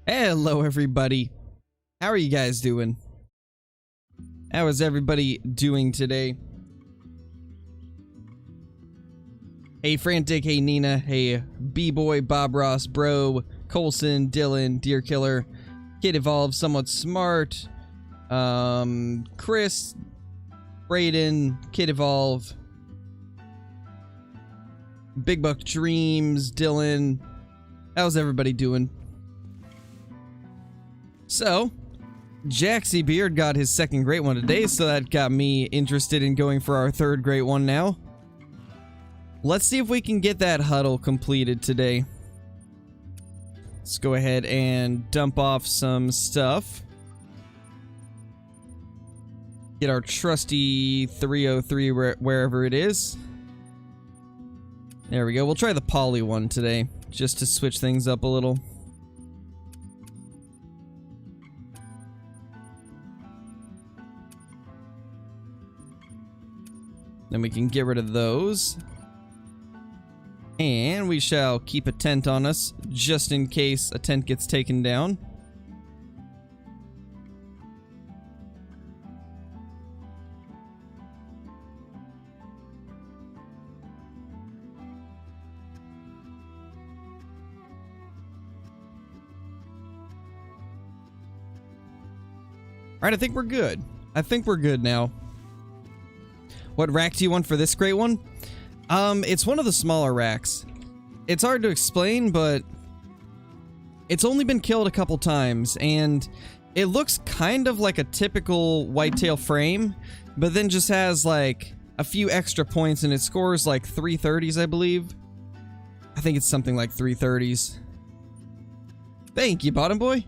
Hello everybody. How are you guys doing? How is everybody doing today? Hey Frantic, hey Nina, hey B-Boy, Bob Ross, Bro, Colson, Dylan, Deer Killer, Kid Evolve, Somewhat Smart, Chris, Brayden, Kid Evolve, Big Buck Dreams, Dylan. How's everybody doing? So, Jaxie Beard got his second great one today, so that got me interested in going for our third great one now. Let's see if we can get that huddle completed today. Let's go ahead and dump off some stuff. Get our trusty 303 wherever it is. There we go. We'll try the poly one today, just to switch things up a little. Then we can get rid of those. And we shall keep a tent on us, just in case a tent gets taken down. Alright, I think we're good. I think we're good now. What rack do you want for this great one? It's one of the smaller racks. It's hard to explain, but it's only been killed a couple times, and it looks kind of like a typical whitetail frame, but then just has like a few extra points, and it scores like 330s, I believe. I think it's something like 330s. Thank you, Bottom Boy.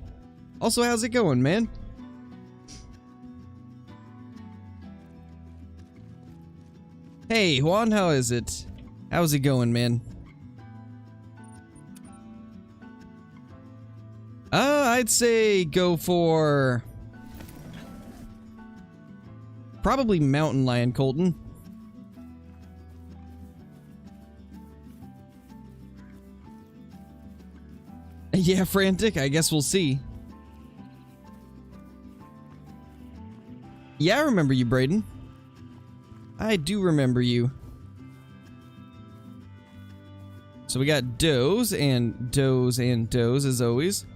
Also, how's it going, man? Hey, Juan, how is it? How's it going, man? I'd say go for... probably Mountain Lion, Colton. Yeah, Frantic, I guess we'll see. Yeah, I remember you, Brayden. I do remember you. So we got does and does and does as always.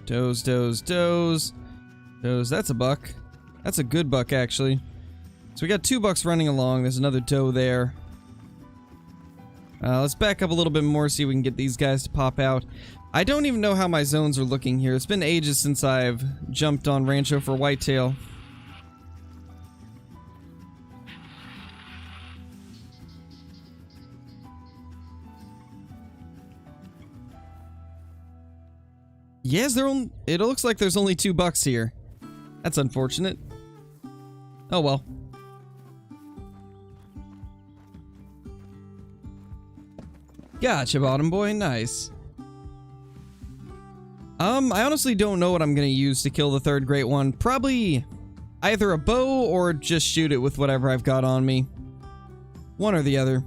Does, does, does. Does, that's a buck. That's a good buck, actually. So we got 2 bucks running along. There's another doe there. Let's back up a little bit more, see if we can get these guys to pop out. I don't even know how my zones are looking here. It's been ages since I've jumped on Rancho for whitetail. Yes, it looks like there's only 2 bucks here. That's unfortunate. Oh well. Gotcha, Bottom Boy. Nice. I honestly don't know what I'm gonna use to kill the third great one. Probably either a bow or just shoot it with whatever I've got on me. One or the other.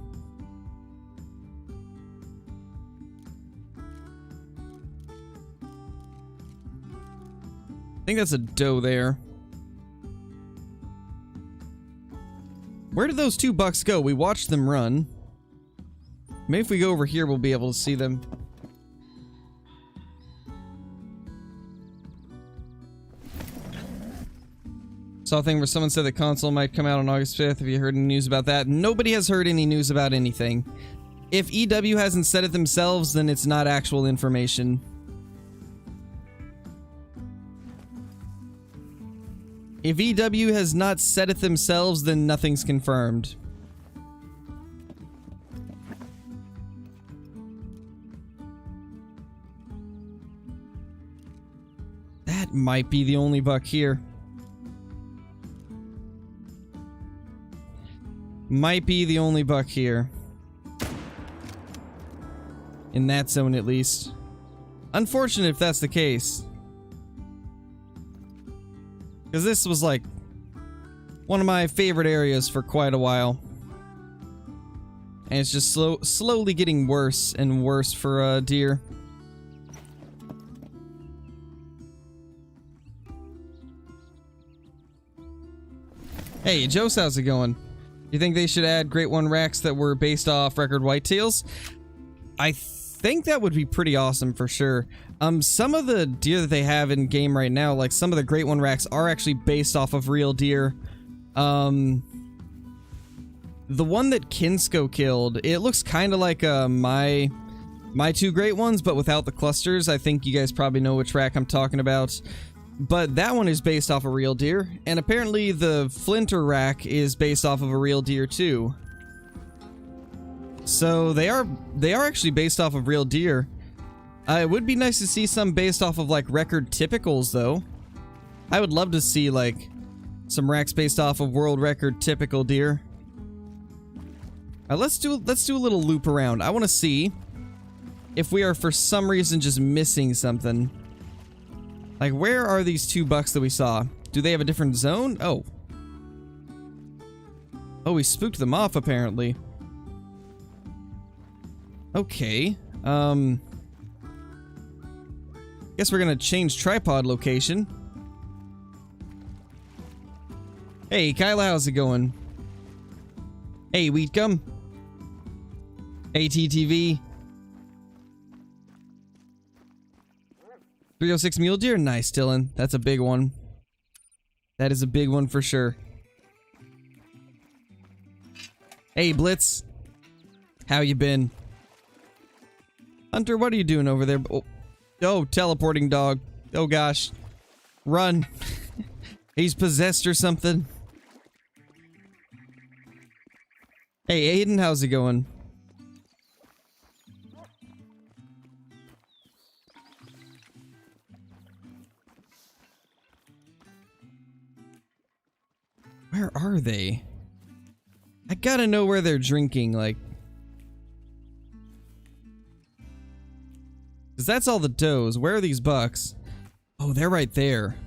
I think that's a doe there. Where did those 2 bucks go? We watched them run. Maybe if we go over here, we'll be able to see them. Saw a thing where someone said the console might come out on August 5th. Have you heard any news about that? Nobody has heard any news about anything. If EW hasn't said it themselves, then it's not actual information. If EW has not said it themselves, then nothing's confirmed. That might be the only buck here. Might be the only buck here. In that zone, at least. Unfortunate if that's the case. Because this was like one of my favorite areas for quite a while. And it's just slowly getting worse and worse for deer. Hey, Jose, how's it going? You think they should add Great One racks that were based off record whitetails? I think that would be pretty awesome for sure. Some of the deer that they have in game right now, like some of the Great One racks, are actually based off of real deer. The one that Kinsko killed, it looks kind of like my two Great Ones, but without the clusters. I think you guys probably know which rack I'm talking about. But that one is based off a real deer, and apparently the Flinter rack is based off of a real deer too. So they are actually based off of real deer. It would be nice to see some based off of like record typicals though. I would love to see like some racks based off of world record typical deer. Let's do a little loop around. I want to see if we are for some reason just missing something. Like, where are these two bucks that we saw? Do they have a different zone? Oh. Oh, we spooked them off, apparently. Okay. Guess we're gonna change tripod location. Hey, Kyla, how's it going? Hey, Wheatgum. Hey, TTV. 306 mule deer? Nice, Dylan. That's a big one. That is a big one for sure. Hey, Blitz. How you been? Hunter, what are you doing over there? Oh, teleporting dog. Oh, gosh. Run. He's possessed or something. Hey, Aiden, how's it going? Where are they? I gotta know where they're drinking, like... Because that's all the does. Where are these bucks? Oh, they're right there.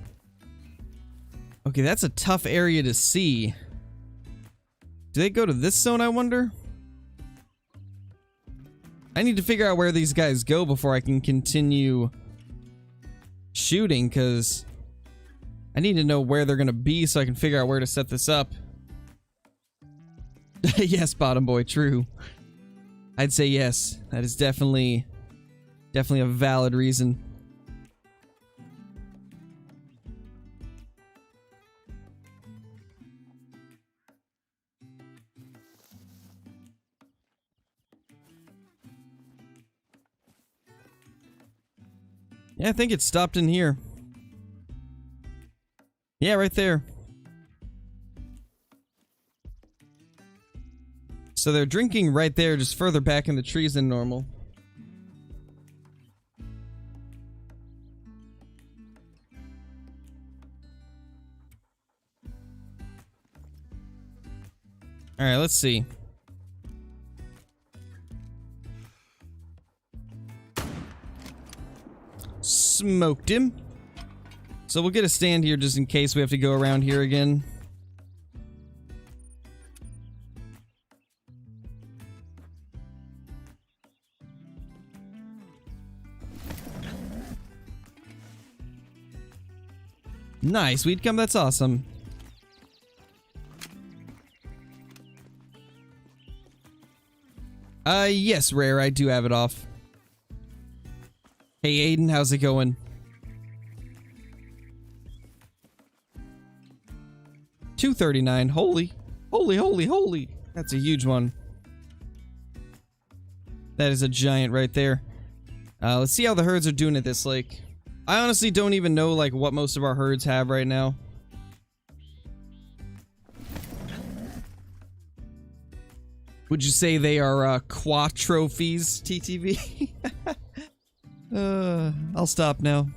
Okay, that's a tough area to see. Do they go to this zone, I wonder? I need to figure out where these guys go before I can continue shooting, because I need to know where they're gonna be so I can figure out where to set this up. Yes, bottom boy, true. I'd say yes. That is definitely a valid reason. Yeah, I think it stopped in here. Yeah, right there. So they're drinking right there, just further back in the trees than normal. Alright, let's see. Smoked him. So we'll get a stand here just in case we have to go around here again. Nice, we'd come. That's awesome. Yes, Rare, I do have it off. Hey, Aiden, how's it going? $239. Holy. Holy. That's a huge one. That is a giant right there. Let's see how the herds are doing at this lake. I honestly don't even know, like, what most of our herds have right now. Would you say they are, quatrophies, TTV? I'll stop now.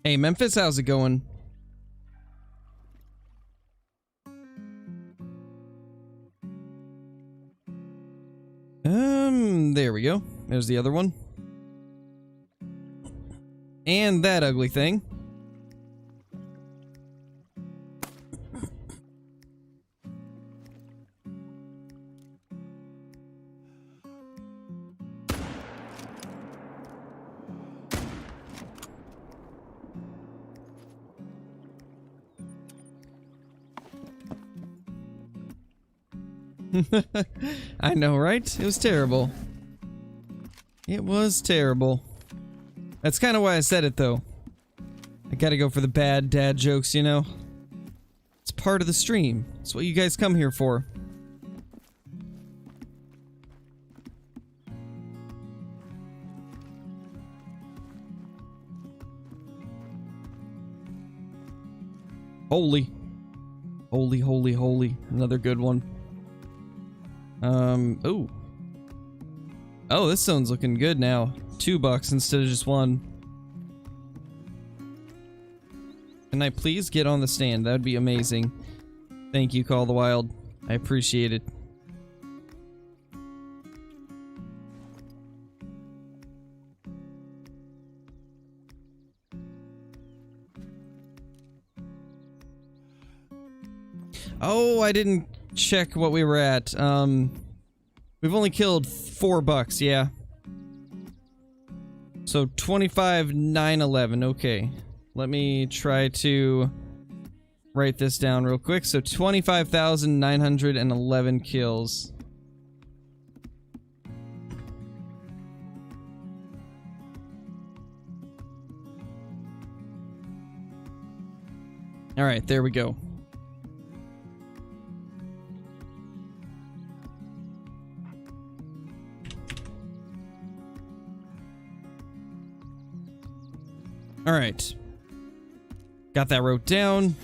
Hey, Memphis, how's it going? There we go. There's the other one. And that ugly thing. I know, right? It was terrible. It was terrible. That's kind of why I said it, though. I gotta go for the bad dad jokes, you know? It's part of the stream. It's what you guys come here for. Holy. Holy, holy, holy. Another good one. Ooh. Oh, this zone's looking good now. $2 instead of just 1. Can I please get on the stand? That would be amazing. Thank you, Call the Wild. I appreciate it. Oh, I didn't check what we were at. We've only killed $4, yeah. So 25,911, okay. Let me try to write this down real quick. So 25,911 kills. All right, there we go. All right. Got that wrote down.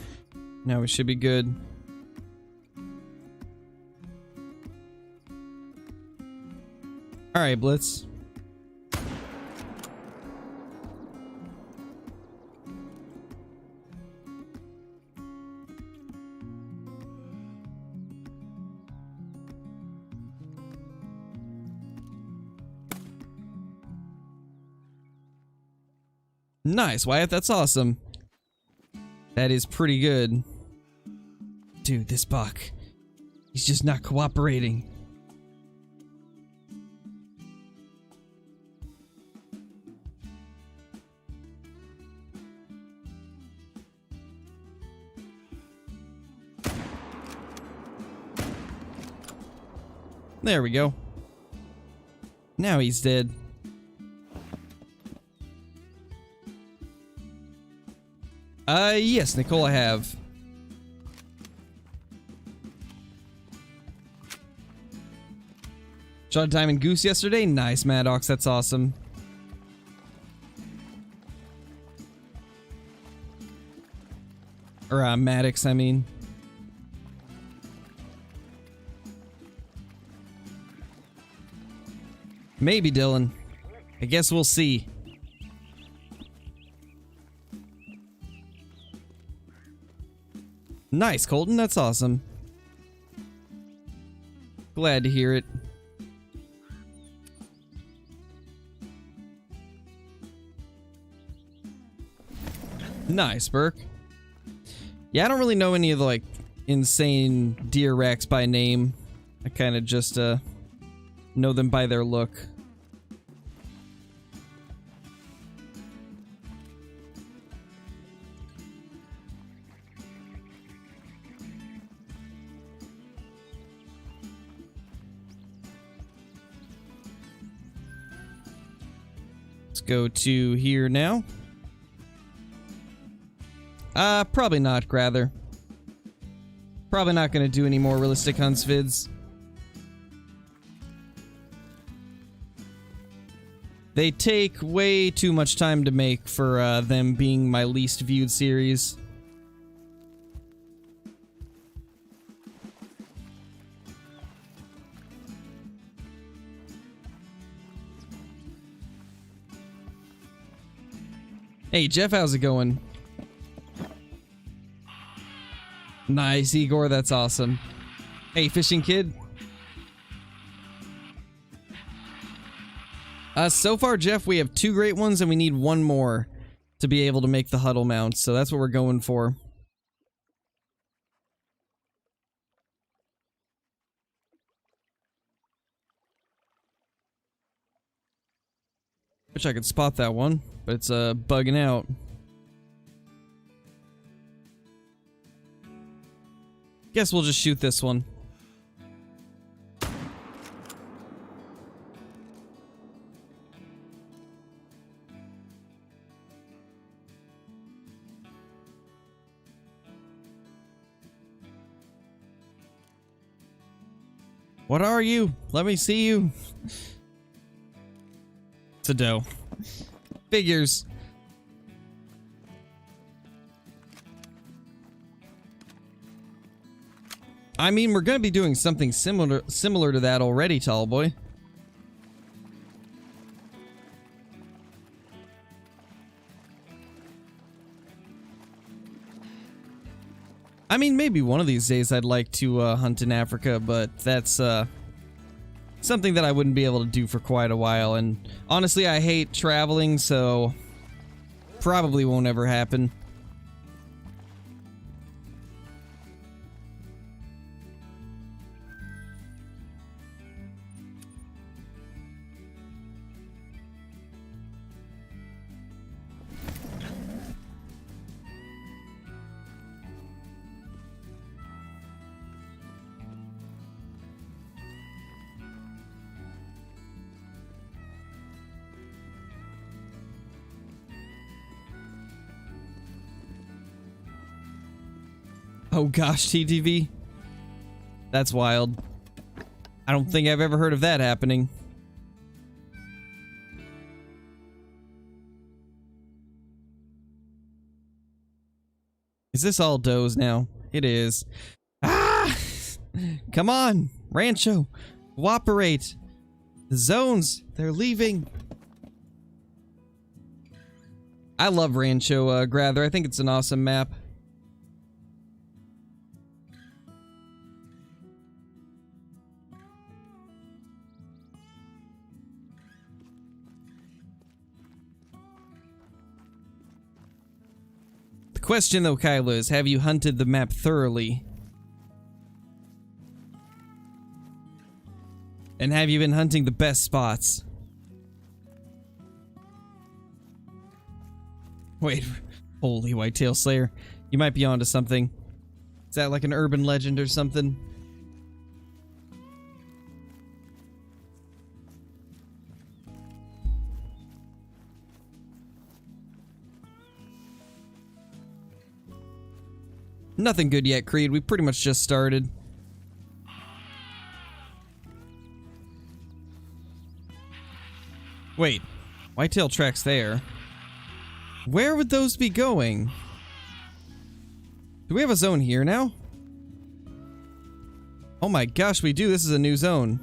Now we should be good. All right, Blitz. Nice, Wyatt. That's awesome. That is pretty good. Dude, this buck. He's just not cooperating. There we go. Now he's dead. Yes, Nicole, I have. Shot a diamond goose yesterday? Nice, Maddox, that's awesome. Or, Maddox, I mean. Maybe, Dylan. I guess we'll see. Nice, Colton. That's awesome. Glad to hear it. Nice, Burke. Yeah, I don't really know any of the, like, insane deer racks by name. I kind of just, know them by their look. Go to here now. Probably not, Grather. Probably not gonna do any more realistic hunts vids. They take way too much time to make for them being my least viewed series. Hey, Jeff, how's it going? Nice, Igor, that's awesome. Hey, Fishing Kid. So far, Jeff, we have 2 great ones and we need 1 more. to be able to make the huddle mount, so that's what we're going for. Wish I could spot that one, but it's bugging out. Guess we'll just shoot this one. What are you? Let me see you. It's a doe. Figures. I mean, we're gonna be doing something similar to that already, tall boy. I mean, maybe one of these days I'd like to hunt in Africa, but that's something that I wouldn't be able to do for quite a while, and honestly, I hate traveling, so probably won't ever happen. Oh gosh, TTV. That's wild. I don't think I've ever heard of that happening. Is this all does now? It is. Ah! Come on, Rancho. Cooperate. The zones, they're leaving. I love Rancho Grather. I think it's an awesome map. The question though, Kyla, is have you hunted the map thoroughly? And have you been hunting the best spots? Wait, holy whitetail slayer. You might be onto something. Is that like an urban legend or something? Nothing good yet, Creed. We pretty much just started. Wait, whitetail tracks there. Where would those be going? Do we have a zone here now? Oh my gosh, we do. This is a new zone.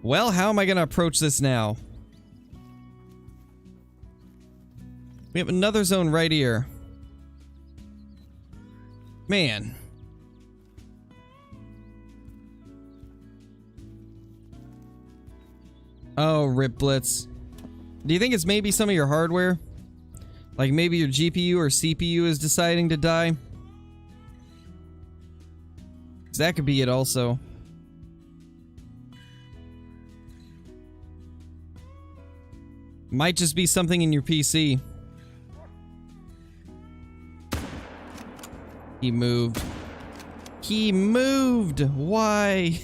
Well, how am I gonna approach this now? We have another zone right here. Man. Oh, rip Blitz. Do you think it's maybe some of your hardware? Like maybe your GPU or CPU is deciding to die? 'Cause that could be it also. Might just be something in your PC. He moved. He moved! Why?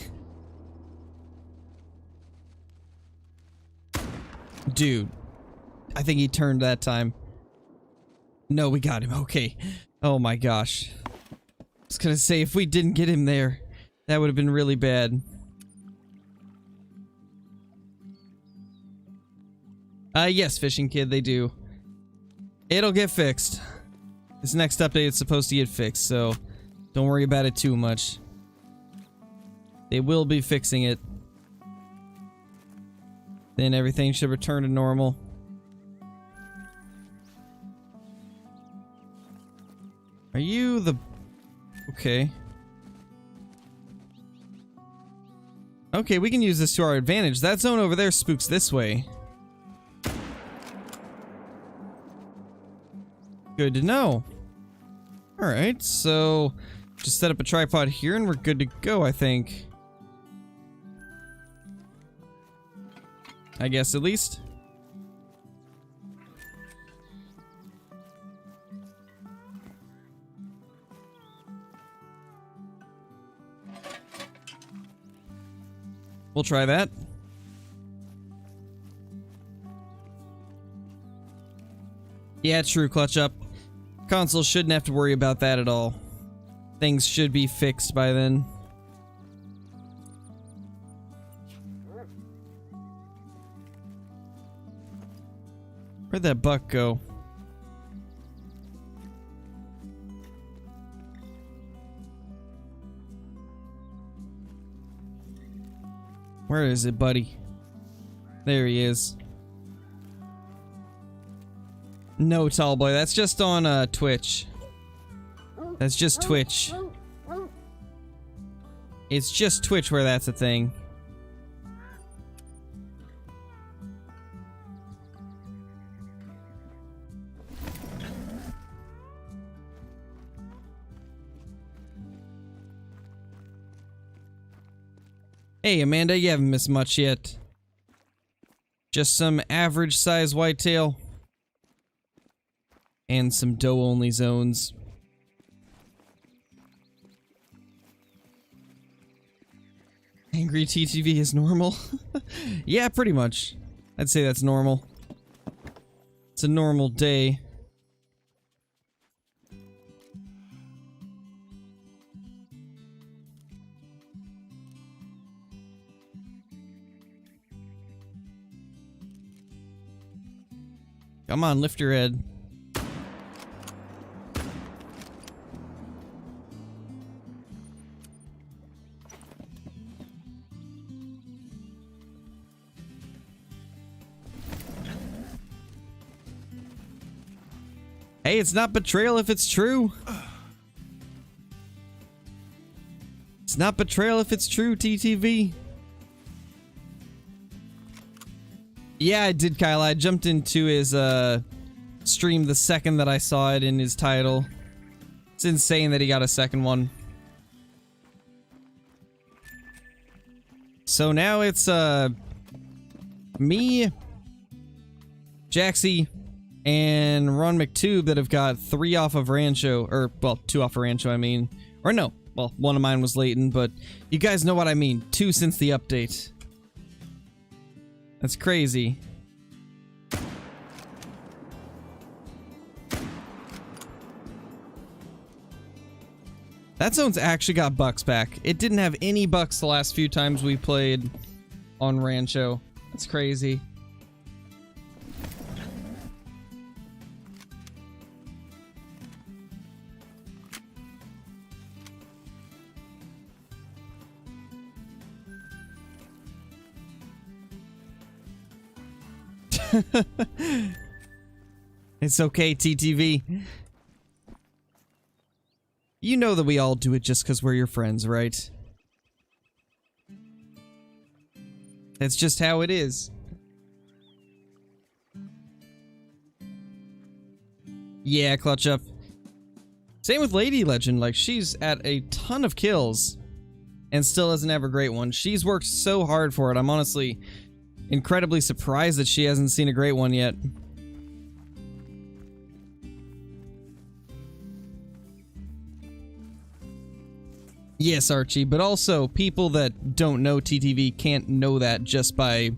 Dude. I think he turned that time. No, we got him. Okay. Oh my gosh. I was gonna say, if we didn't get him there, that would have been really bad. Yes, Fishing Kid, they do. It'll get fixed. This next update is supposed to get fixed, so don't worry about it too much. They will be fixing it. Then everything should return to normal. Are you the... Okay. Okay, we can use this to our advantage. That zone over there spooks this way. Good to know. Alright, so just set up a tripod here and we're good to go, I think. I guess at least. We'll try that. Yeah, true, clutch up. Console shouldn't have to worry about that at all. Things should be fixed by then. Where'd that buck go? Where is it, buddy? There he is. No, tall boy, that's just on Twitch. That's just Twitch. It's just Twitch where that's a thing. Hey, Amanda, you haven't missed much yet. Just some average size whitetail. And some doe-only zones. Angry TTV is normal? Yeah, pretty much. I'd say that's normal. It's a normal day. Come on, lift your head. Hey, it's not betrayal if it's true. It's not betrayal if it's true, TTV. Yeah, I did, Kyle. I jumped into his stream the second that I saw it in his title. It's insane that he got a second one. So now it's me, Jaxie, and Ron McTube that have got 3 off of Rancho, or, well, 2 off of Rancho, I mean. Or no, well, one of mine was Leighton, but you guys know what I mean. 2 since the update. That's crazy. That zone's actually got bucks back. It didn't have any bucks the last few times we played on Rancho. That's crazy. It's okay, TTV. You know that we all do it just because we're your friends, right? That's just how it is. Yeah, clutch up. Same with Lady Legend, like she's at a ton of kills and still doesn't have a great one. She's worked so hard for it. I'm honestly incredibly surprised that she hasn't seen a great one yet. Yes, Archie, but also people that don't know TTV can't know that just by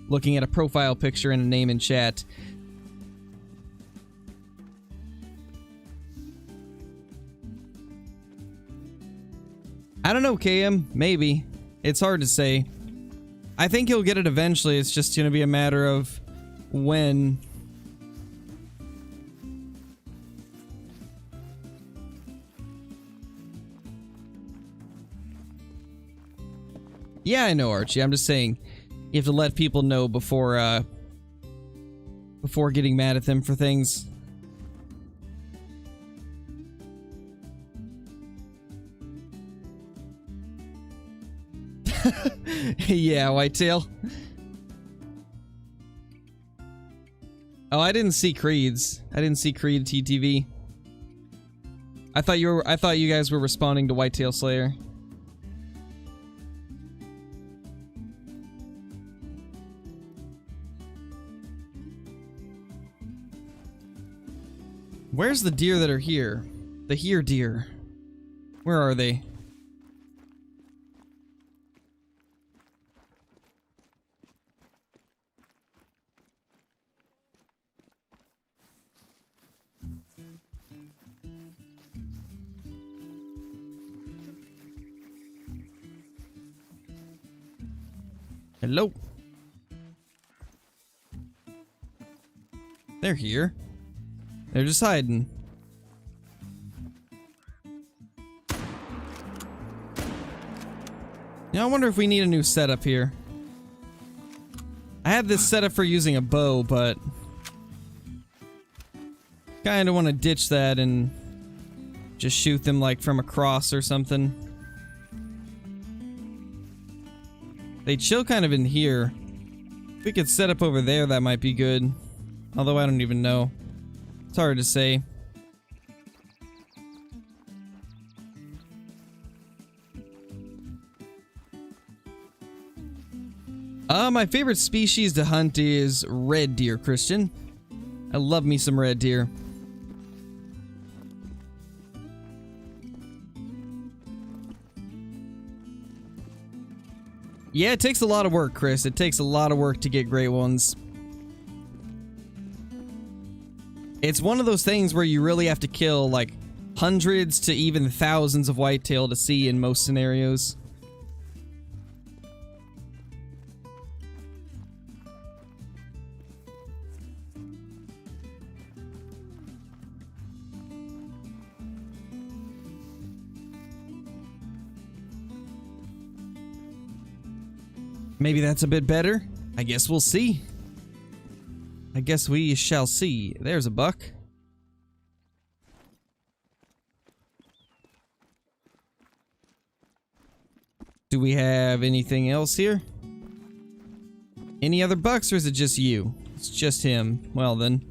looking at a profile picture and a name in chat. I don't know, KM. Maybe. It's hard to say. I think he'll get it eventually. It's just going to be a matter of when. Yeah, I know, Archie. I'm just saying you have to let people know before getting mad at them for things. Yeah, Whitetail. Oh, I didn't see Creed's. I didn't see Creed TTV. I thought you guys were responding to Whitetail Slayer. Where's the deer that are here? The here deer. Where are they? Hello. They're here. They're just hiding. You know, I wonder if we need a new setup here. I had this set up for using a bow, but kinda want to ditch that and just shoot them like from across or something. They chill kind of in here. If we could set up over there, that might be good. Although I don't even know. It's hard to say. My favorite species to hunt is red deer, Christian. I love me some red deer. Yeah, it takes a lot of work, Chris. It takes a lot of work to get great ones. It's one of those things where you really have to kill like hundreds to even thousands of whitetail to see in most scenarios. Maybe that's a bit better. I guess we'll see. I guess we shall see. There's a buck. Do we have anything else here? Any other bucks, or is it just you? It's just him. Well then.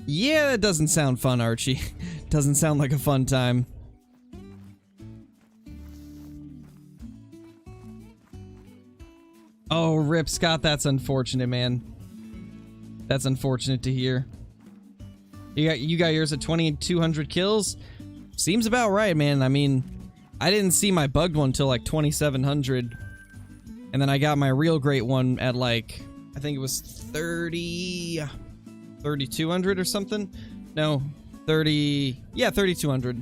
Yeah, that doesn't sound fun, Archie. Doesn't sound like a fun time. Oh, rip, Scott, that's unfortunate, man. That's unfortunate to hear. You got yours at 2,200 kills? Seems about right, man. I mean, I didn't see my bugged one till like 2,700. And then I got my real great one at like, I think it was 3,200 or something? No, 3,200.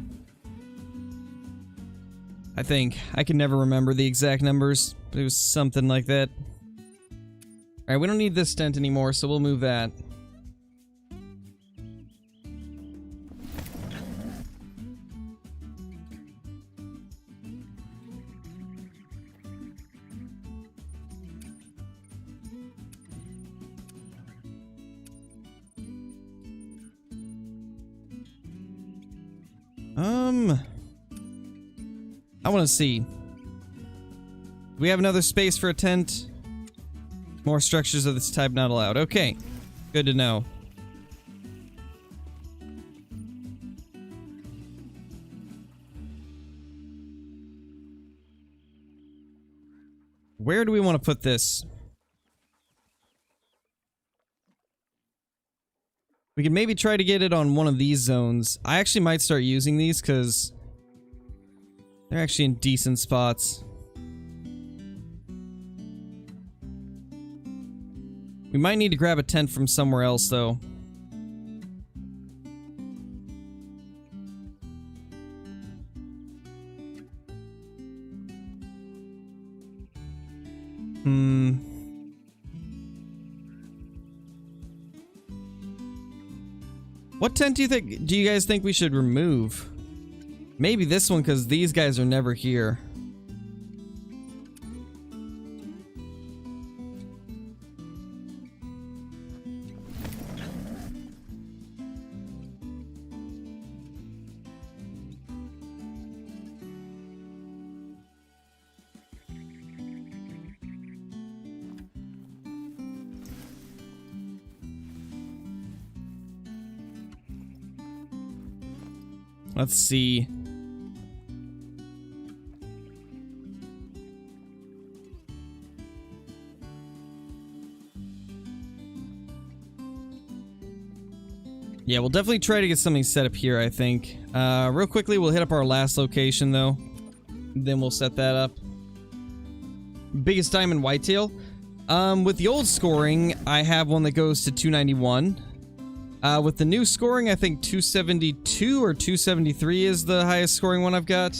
I think. I can never remember the exact numbers, but it was something like that. Alright, we don't need this tent anymore, so we'll move that. I want to see. Do we have another space for a tent? More structures of this type not allowed. Okay. Good to know. Where do we want to put this? We can maybe try to get it on one of these zones. I actually might start using these because they're actually in decent spots. We might need to grab a tent from somewhere else, though. What tent do you guys think we should remove? Maybe this one, because these guys are never here. Let's see. Yeah, we'll definitely try to get something set up here, I think. Real quickly, we'll hit up our last location, though. Then we'll set that up. Biggest diamond whitetail. With the old scoring, I have one that goes to 291. With the new scoring, I think 272 or 273 is the highest scoring one I've got.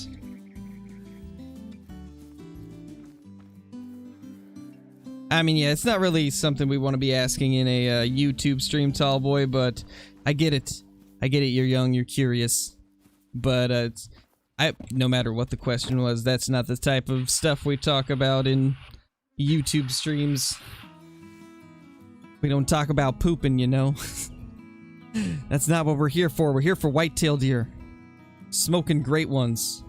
I mean, yeah, it's not really something we want to be asking in a YouTube stream, Tallboy, but I get it. I get it, you're young, you're curious. But, no matter what the question was, that's not the type of stuff we talk about in YouTube streams. We don't talk about pooping, you know? That's not what we're here for. We're here for whitetail deer. Smoking great ones.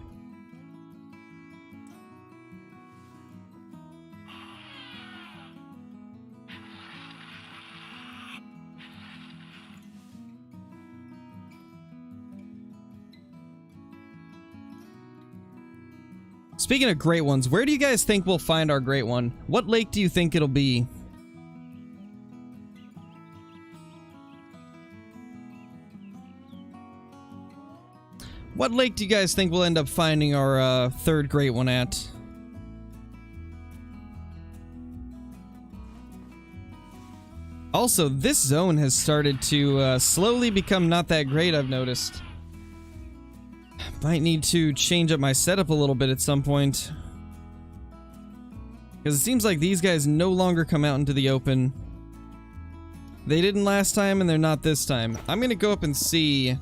Speaking of great ones, where do you guys think we'll find our great one? What lake do you think it'll be? What lake do you guys think we'll end up finding our third great one at? Also, this zone has started to slowly become not that great, I've noticed. Might need to change up my setup a little bit at some point. Because it seems like these guys no longer come out into the open. They didn't last time and they're not this time. I'm gonna go up and see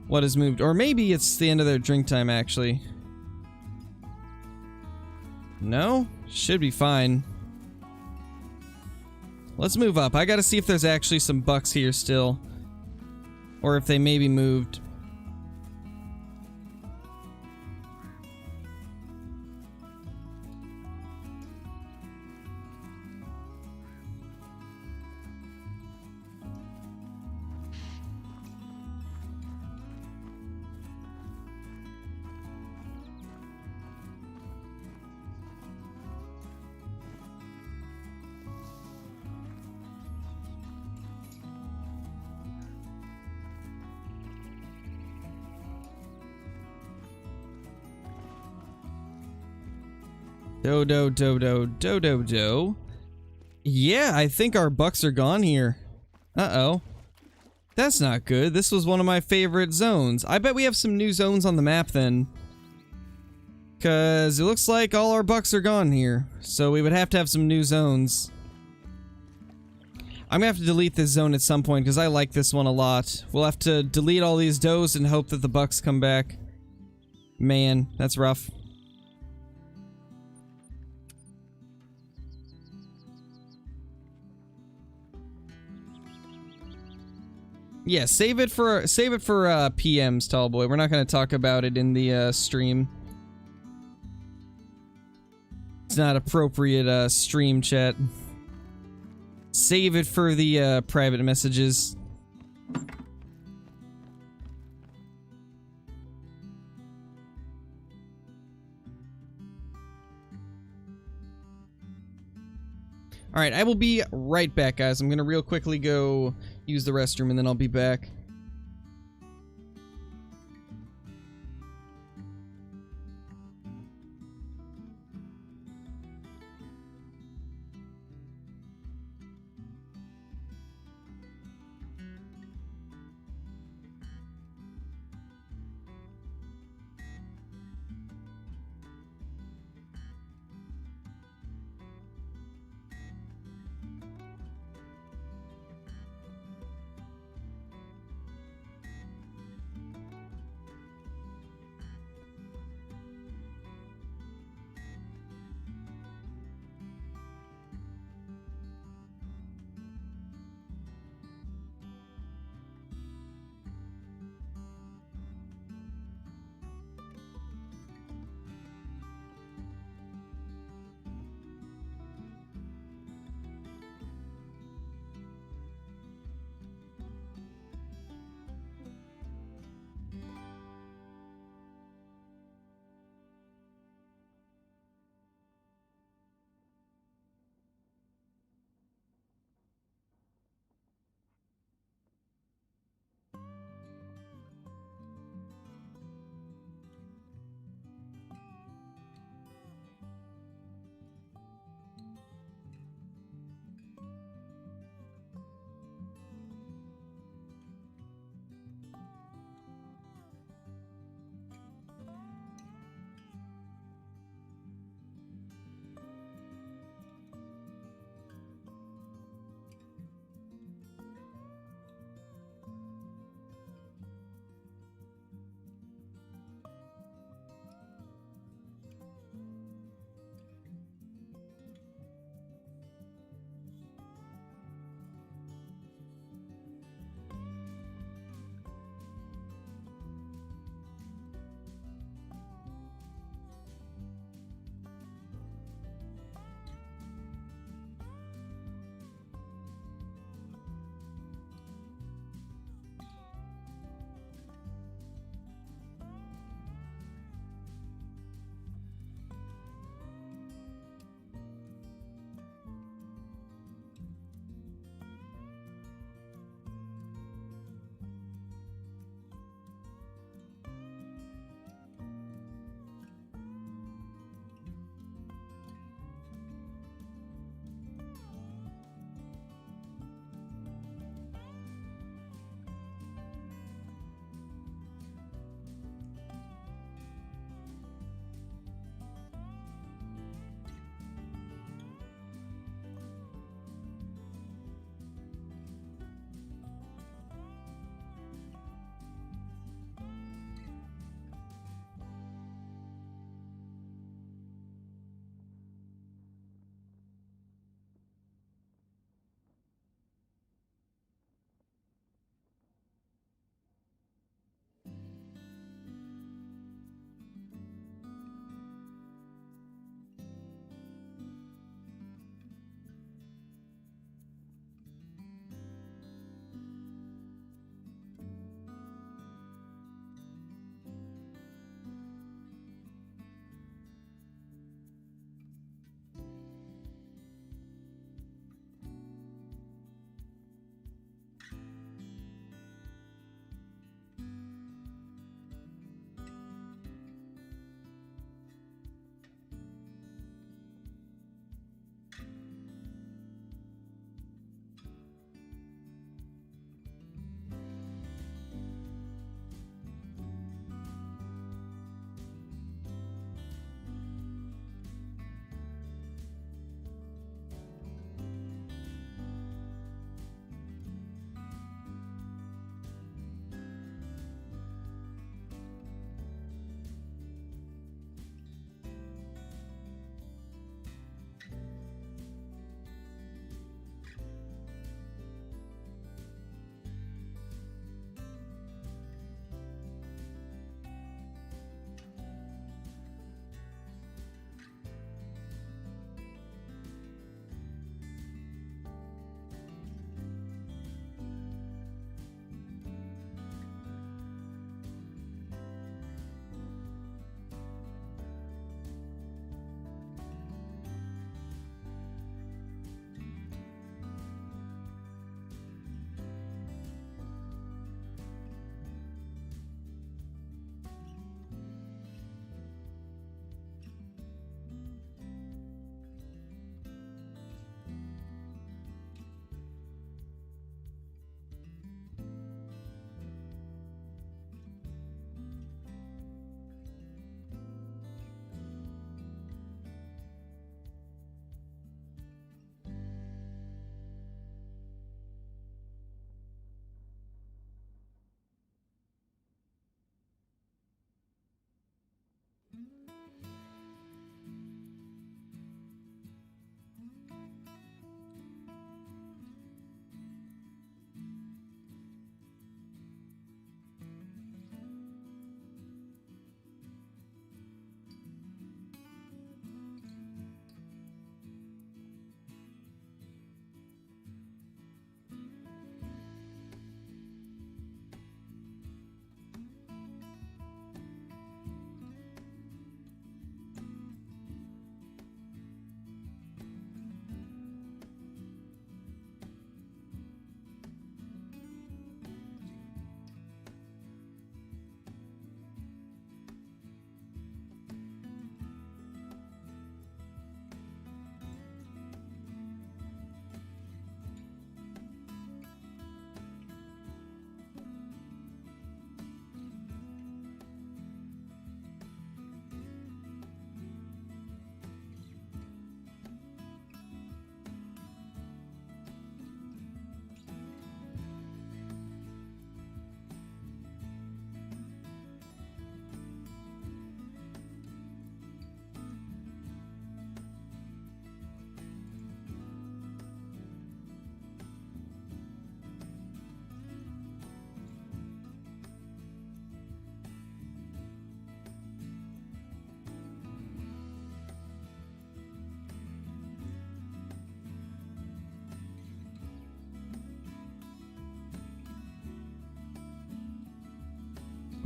what has moved. Or maybe it's the end of their drink time, actually. No? Should be fine. Let's move up. I gotta see if there's actually some bucks here still. Or if they maybe moved. Do. Yeah, I think our bucks are gone here. Uh-oh. That's not good. This was one of my favorite zones. I bet we have some new zones on the map then. Because it looks like all our bucks are gone here. So we would have to have some new zones. I'm gonna have to delete this zone at some point because I like this one a lot. We'll have to delete all these does and hope that the bucks come back. Man, that's rough. Yeah, save it for PMs, Tallboy. We're not going to talk about it in the stream. It's not appropriate stream chat. Save it for the private messages. Alright, I will be right back, guys. I'm going to real quickly go use the restroom and then I'll be back.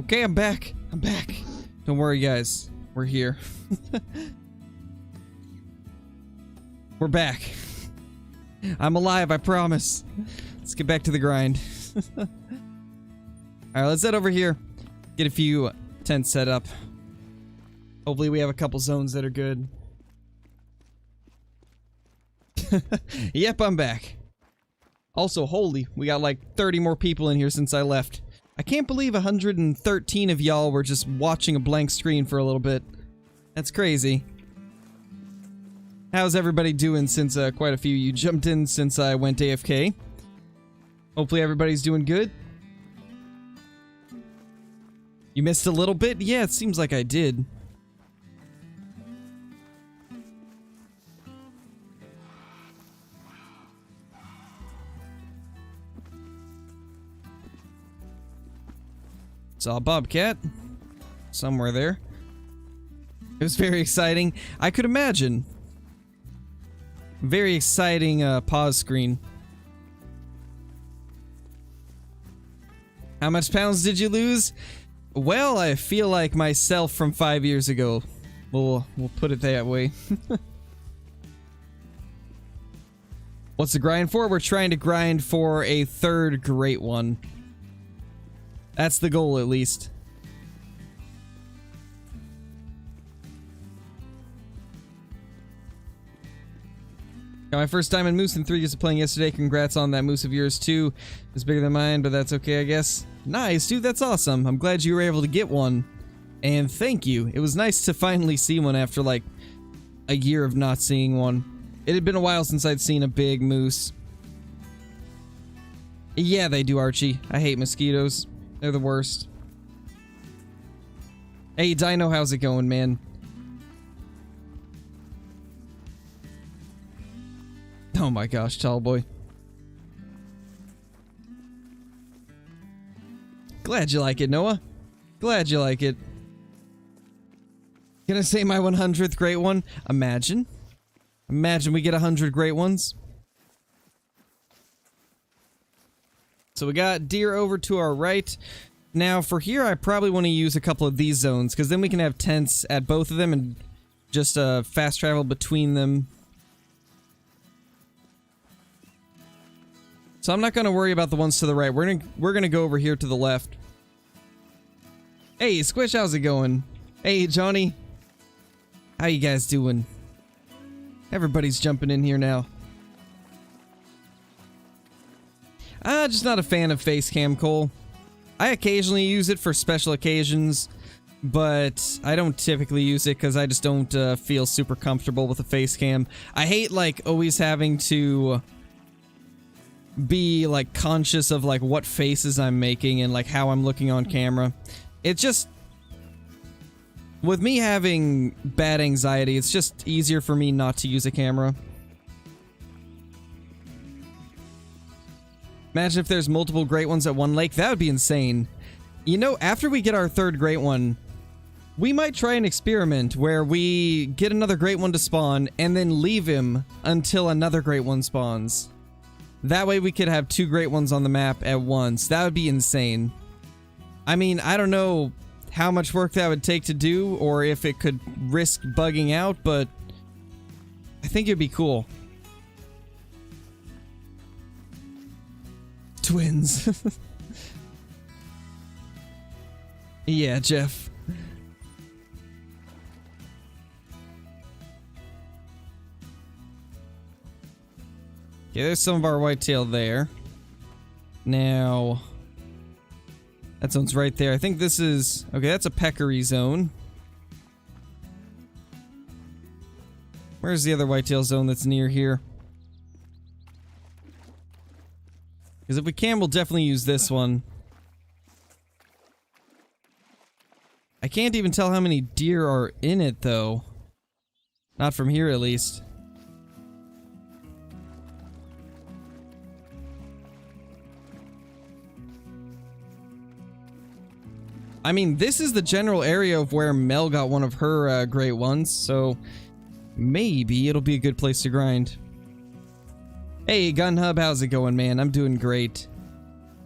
Okay, I'm back. I'm back. Don't worry, guys. We're here. We're back. I'm alive, I promise. Let's get back to the grind. Alright, let's head over here. Get a few tents set up. Hopefully we have a couple zones that are good. Yep, I'm back. Also, holy, we got like 30 more people in here since I left. I can't believe 113 of y'all were just watching a blank screen for a little bit. That's crazy. How's everybody doing since quite a few of you jumped in since I went AFK? Hopefully everybody's doing good. You missed a little bit? Yeah, it seems like I did. Saw a bobcat somewhere there. It was very exciting. I could imagine. Very exciting pause screen. How much pounds did you lose? Well, I feel like myself from 5 years ago. We'll put it that way. What's the grind for? We're trying to grind for a third great one. That's the goal, at least. Got my first diamond moose in 3 years of playing yesterday. Congrats on that moose of yours, too. It's bigger than mine, but that's okay, I guess. Nice, dude, that's awesome. I'm glad you were able to get one. And thank you. It was nice to finally see one after, like, a year of not seeing one. It had been a while since I'd seen a big moose. Yeah, they do, Archie. I hate mosquitoes. They're the worst. Hey, Dino, how's it going, man? Oh my gosh, tall boy. Glad you like it, Noah. Glad you like it. Gonna say my 100th great one? Imagine. Imagine we get 100 great ones. So we got deer over to our right. Now for here, I probably want to use a couple of these zones, because then we can have tents at both of them and just fast travel between them. So I'm not going to worry about the ones to the right. We're gonna go over here to the left. Hey, Squish, how's it going? Hey, Johnny. How you guys doing? Everybody's jumping in here now. Just not a fan of face cam, Cole. I occasionally use it for special occasions, but I don't typically use it because I just don't feel super comfortable with a face cam. I hate, like, always having to be, like, conscious of, like, what faces I'm making and, like, how I'm looking on camera. It just... With me having bad anxiety, it's just easier for me not to use a camera. Imagine if there's multiple great ones at one lake. That would be insane. You know, after we get our third great one, we might try an experiment where we get another great one to spawn and then leave him until another great one spawns. That way we could have 2 great ones on the map at once. That would be insane. I mean, I don't know how much work that would take to do or if it could risk bugging out, but I think it'd be cool. Twins. Yeah, Jeff. Okay, there's some of our whitetail there. Now, that zone's right there. I think this is... Okay, that's a peccary zone. Where's the other whitetail zone that's near here? Because if we can, we'll definitely use this one. I can't even tell how many deer are in it, though. Not from here, at least. I mean, this is the general area of where Mel got one of her great ones, so maybe it'll be a good place to grind. Hey, Gun Hub, how's it going, man? I'm doing great.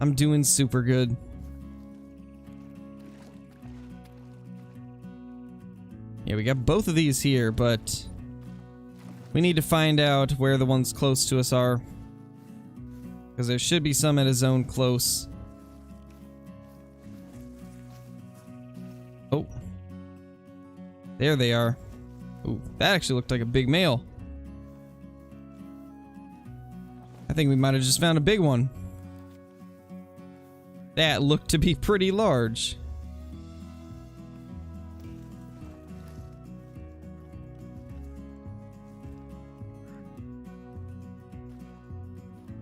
I'm doing super good. Yeah, we got both of these here, but we need to find out where the ones close to us are. Because there should be some at a zone close. Oh. There they are. Ooh, that actually looked like a big male. I think we might have just found a big one. That looked to be pretty large.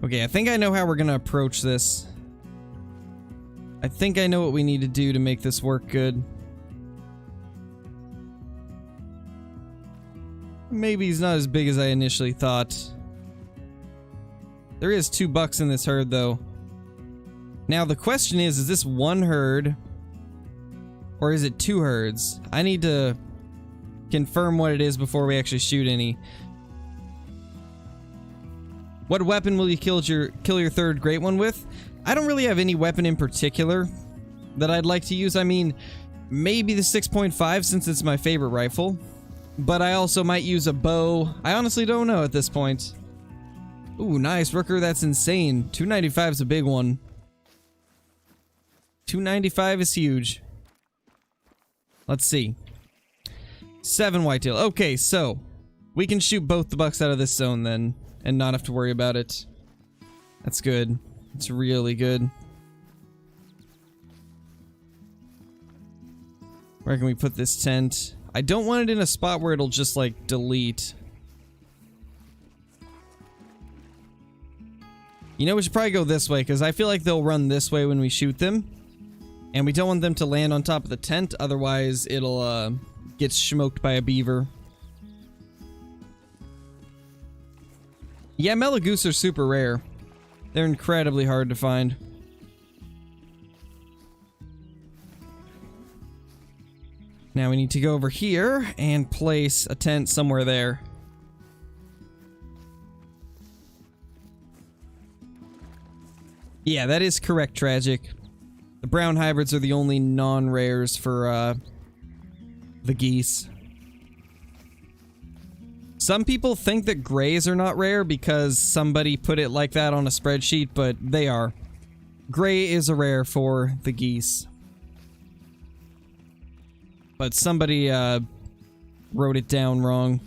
Okay, I think I know how we're gonna approach this. I think I know what we need to do to make this work good. Maybe he's not as big as I initially thought. There is 2 bucks in this herd, though. Now, the question is this one herd? Or is it 2 herds? I need to confirm what it is before we actually shoot any. What weapon will you kill your third great one with? I don't really have any weapon in particular that I'd like to use. I mean, maybe the 6.5 since it's my favorite rifle. But I also might use a bow. I honestly don't know at this point. Ooh, nice, Rooker. That's insane. 295 is a big one. 295 is huge. Let's see. 7 whitetail. Okay, so we can shoot both the bucks out of this zone then, and not have to worry about it. That's good. It's really good. Where can we put this tent? I don't want it in a spot where it'll just, like, delete. You know, we should probably go this way, because I feel like they'll run this way when we shoot them. And we don't want them to land on top of the tent, otherwise it'll, get smoked by a beaver. Yeah, Melagoose are super rare. They're incredibly hard to find. Now we need to go over here and place a tent somewhere there. Yeah, that is correct, Tragic. The brown hybrids are the only non-rares for, the geese. Some people think that grays are not rare because somebody put it like that on a spreadsheet, but they are. Gray is a rare for the geese. But somebody, wrote it down wrong.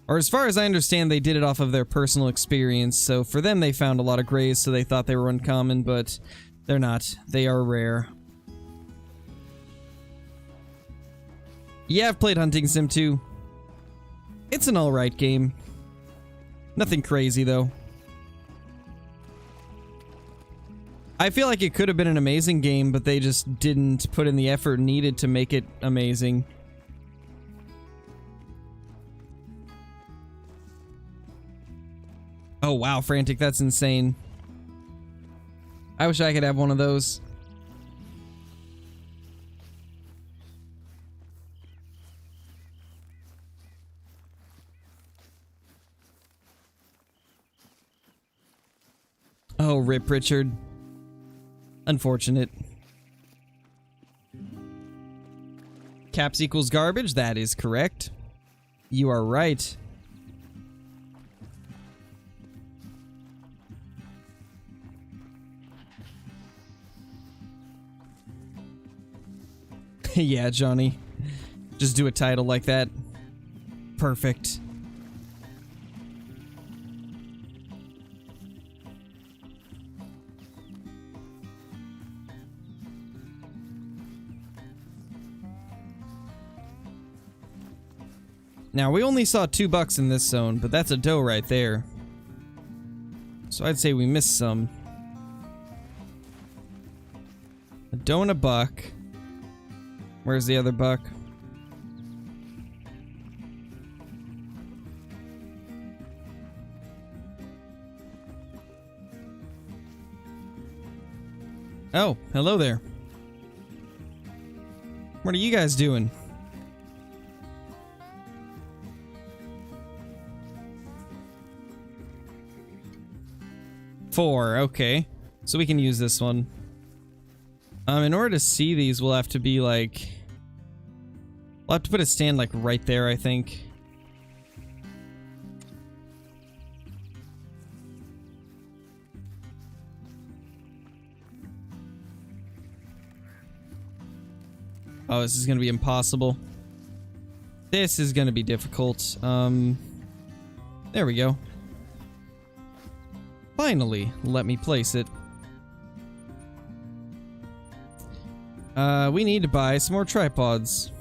Or as far as I understand, they did it off of their personal experience, so for them they found a lot of grays, so they thought they were uncommon, but they're not. They are rare. Yeah, I've played Hunting Sim too. It's an alright game. Nothing crazy, though. I feel like it could have been an amazing game, but they just didn't put in the effort needed to make it amazing. Oh wow, Frantic, that's insane. I wish I could have one of those. Oh, rip Richard. Unfortunate. Caps equals garbage, that is correct. You are right. Yeah, Johnny. Just do a title like that. Perfect. Now, we only saw 2 bucks in this zone, but that's a doe right there. So I'd say we missed some. A doe and a buck. Where's the other buck? Oh, hello there. What are you guys doing? Four, okay. So we can use this one. In order to see these, we'll have to be like We'll have to put a stand like right there, I think. Oh, this is gonna be impossible. This is gonna be difficult. There we go. Finally, let me place it. We need to buy some more tripods.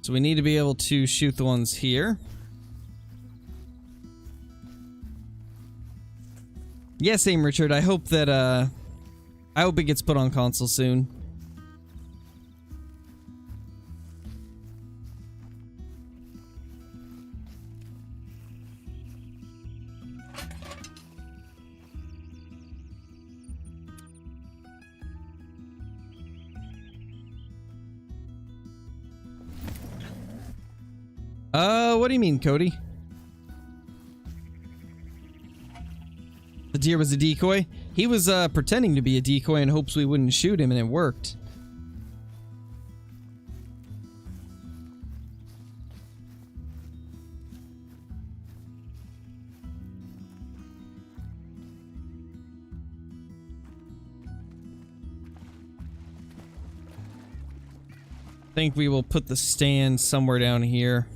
So we need to be able to shoot the ones here. Yes, Aim Richard, I hope that, I hope it gets put on console soon. What do you mean, Cody? The deer was a decoy? He was, pretending to be a decoy in hopes we wouldn't shoot him, and it worked. I think we will put the stand somewhere down here.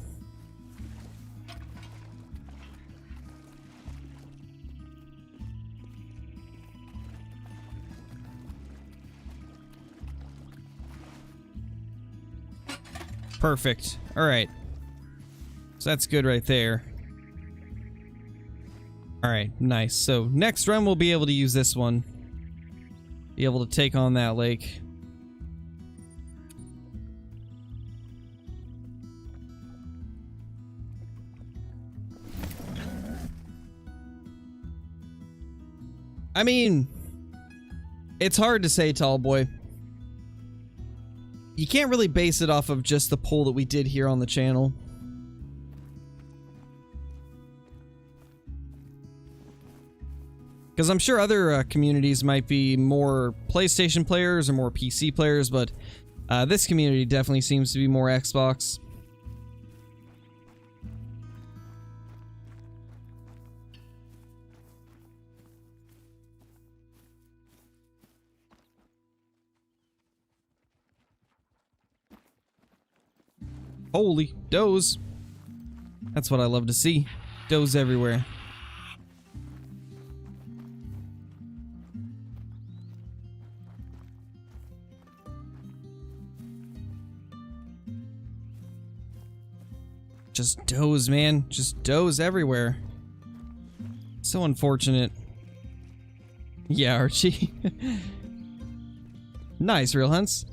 Perfect. Alright. So that's good right there. Alright, nice. So next run we'll be able to use this one. Be able to take on that lake. I mean, it's hard to say, tall boy. You can't really base it off of just the poll that we did here on the channel. Because I'm sure other communities might be more PlayStation players or more PC players, but this community definitely seems to be more Xbox. Holy does. That's what I love to see. Does everywhere. Just does, man. Just does everywhere. So unfortunate. Yeah, Archie. Nice, Real Hunts.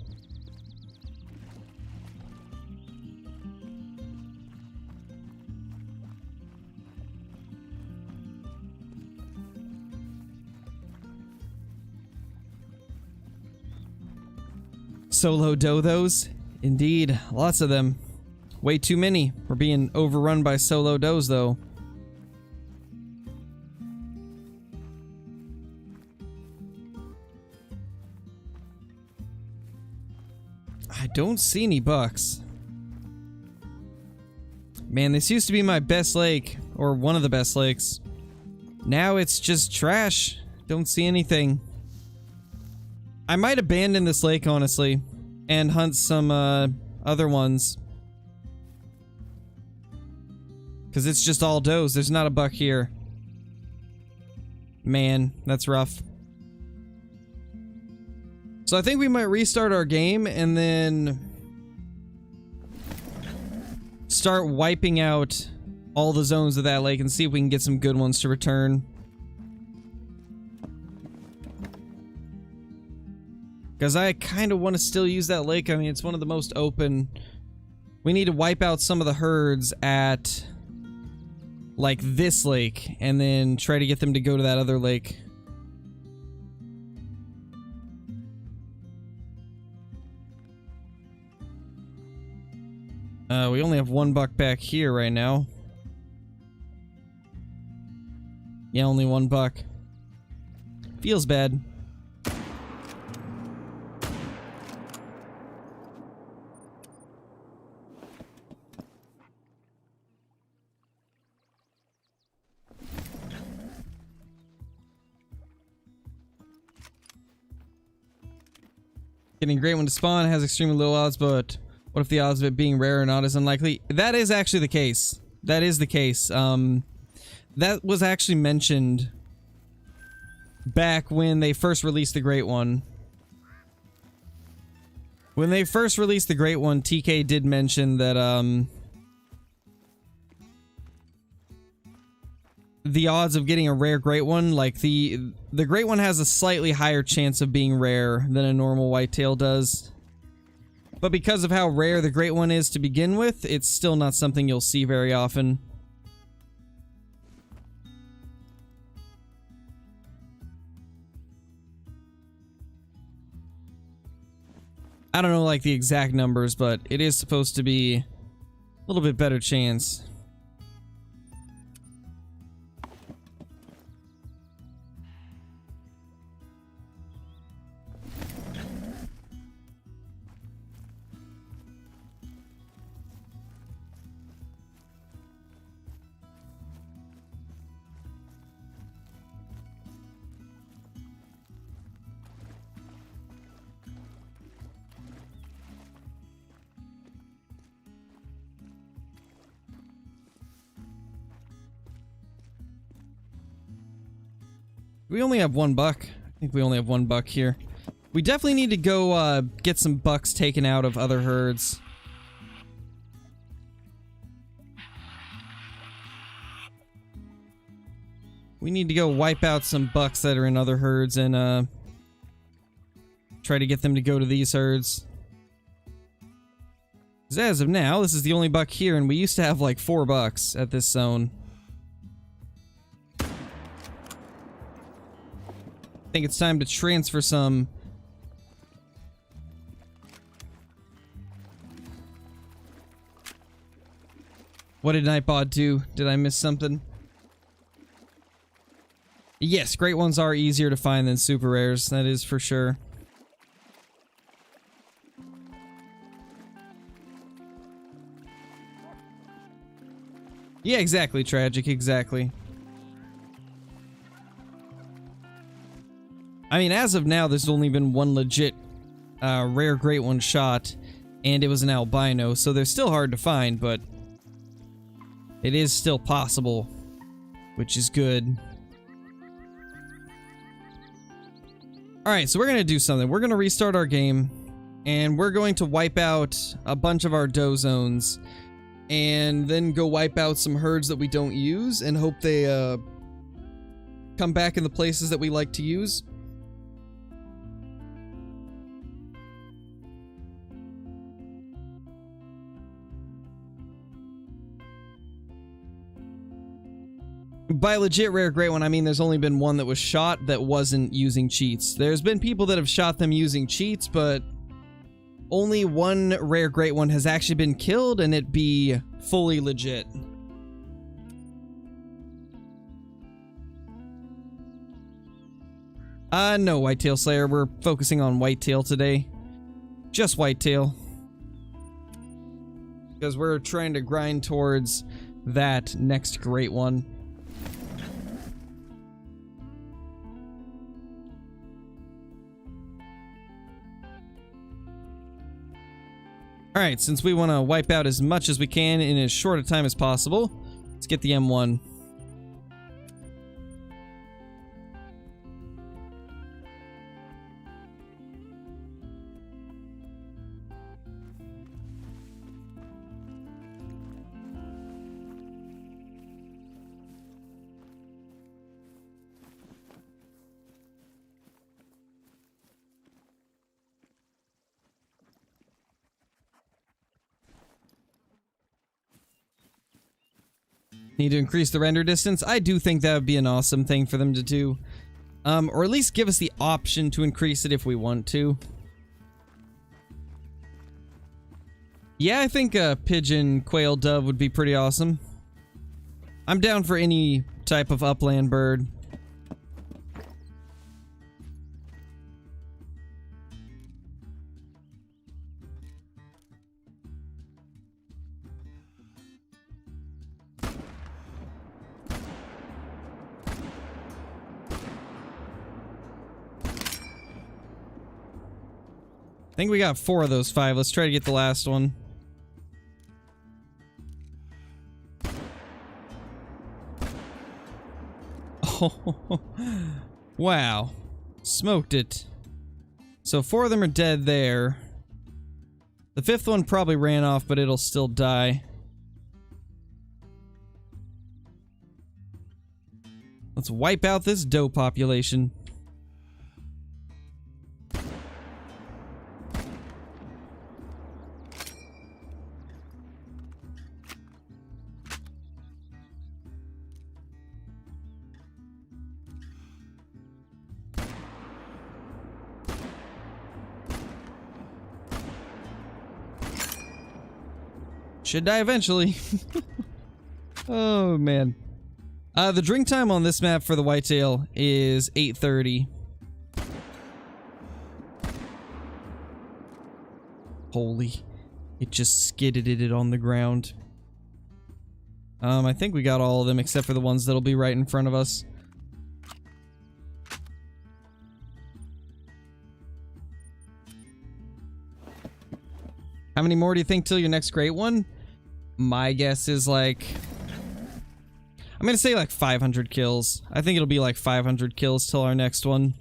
Solo dothos? Indeed, lots of them. Way too many. We're being overrun by solo does, though. I don't see any bucks. Man, this used to be my best lake, or one of the best lakes. Now it's just trash. Don't see anything. I might abandon this lake, honestly, and hunt some other ones. Because it's just all does. There's not a buck here. Man, that's rough. So I think we might restart our game and then start wiping out all the zones of that lake and see if we can get some good ones to return. Because I kind of want to still use that lake. I mean, it's one of the most open. We need to wipe out some of the herds at, like, this lake, and then try to get them to go to that other lake. We only have 1 buck back here right now. Yeah, only 1 buck. Feels bad. Getting a great one to spawn has extremely low odds, but what if the odds of it being rare or not is unlikely? That is actually the case. That is the case. That was actually mentioned back when they first released the Great One. When they first released the Great One, TK did mention that, the odds of getting a rare Great One, like the Great One has a slightly higher chance of being rare than a normal whitetail does. But because of how rare the Great One is to begin with, it's still not something you'll see very often. I don't know like the exact numbers, but it is supposed to be a little bit better chance. We only have 1 buck. I think we only have 1 buck here. We definitely need to go get some bucks taken out of other herds. We need to go wipe out some bucks that are in other herds and try to get them to go to these herds. 'Cause as of now, this is the only buck here, and we used to have like 4 bucks at this zone. I think it's time to transfer some. What did Nightbot do? Did I miss something? Yes, Great Ones are easier to find than super rares, that is for sure. Yeah, exactly, Tragic, exactly. I mean, as of now, there's only been 1 legit rare Great One shot, and it was an albino, so they're still hard to find, but it is still possible, which is good. Alright, so we're gonna do something. We're gonna restart our game, and we're going to wipe out a bunch of our doe zones, and then go wipe out some herds that we don't use, and hope they come back in the places that we like to use. By legit rare Great One, I mean there's only been 1 that was shot that wasn't using cheats. There's been people that have shot them using cheats, but only 1 rare Great One has actually been killed and it be fully legit. No, Whitetail Slayer. We're focusing on Whitetail today. Just Whitetail. Because we're trying to grind towards that next Great One. Alright, since we want to wipe out as much as we can in as short a time as possible, let's get the M1. Need to increase the render distance? I do think that would be an awesome thing for them to do. Or at least give us the option to increase it if we want to. Yeah, I think a pigeon, quail, dove would be pretty awesome. I'm down for any type of upland bird. I think we got 4 of those 5. Let's try to get the last one. Oh, wow. Smoked it. So 4 of them are dead there. The 5th one probably ran off, but it'll still die. Let's wipe out this doe population. Should die eventually. Oh, man. The drink time on this map for the whitetail is 8:30. Holy. It just skidded it on the ground. I think we got all of them except for the ones that'll be right in front of us. How many more do you think till your next great one? My guess is like... I'm gonna say like 500 kills. I think it'll be like 500 kills till our next one.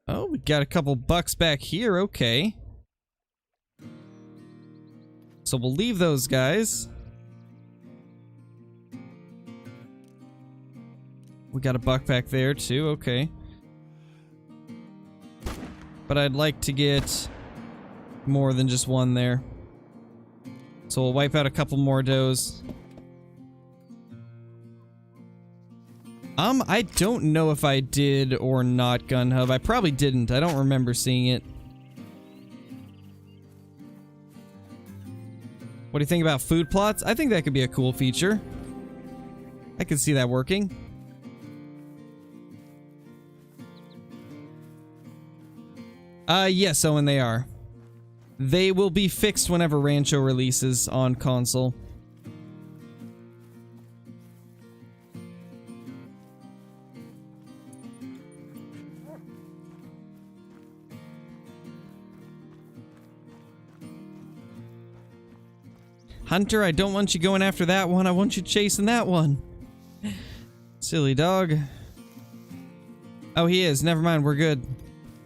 Oh, we got a couple bucks back here, okay. So we'll leave those guys. We got a buck back there too, okay. But I'd like to get more than just one there. So we'll wipe out a couple more does. I don't know if I did or not gun hub. I probably didn't. I don't remember seeing it. What do you think about food plots? I think that could be a cool feature. I could see that working. Yes, Owen, they are. They will be fixed whenever Rancho releases on console. Hunter, I don't want you going after that one. I want you chasing that one. Silly dog. Oh, he is. Never mind. We're good.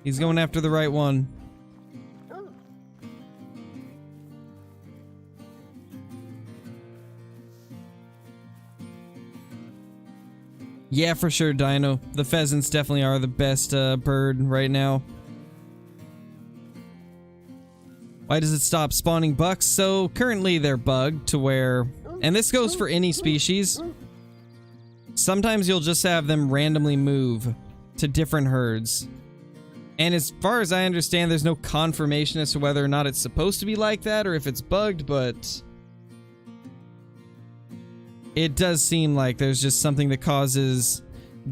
He's going after the right one. Yeah, for sure, Dino. The pheasants definitely are the best bird right now. Why does it stop spawning bucks? So currently they're bugged to where, and this goes for any species, sometimes you'll just have them randomly move to different herds. And as far as I understand, there's no confirmation as to whether or not it's supposed to be like that or if it's bugged, but it does seem like there's just something that causes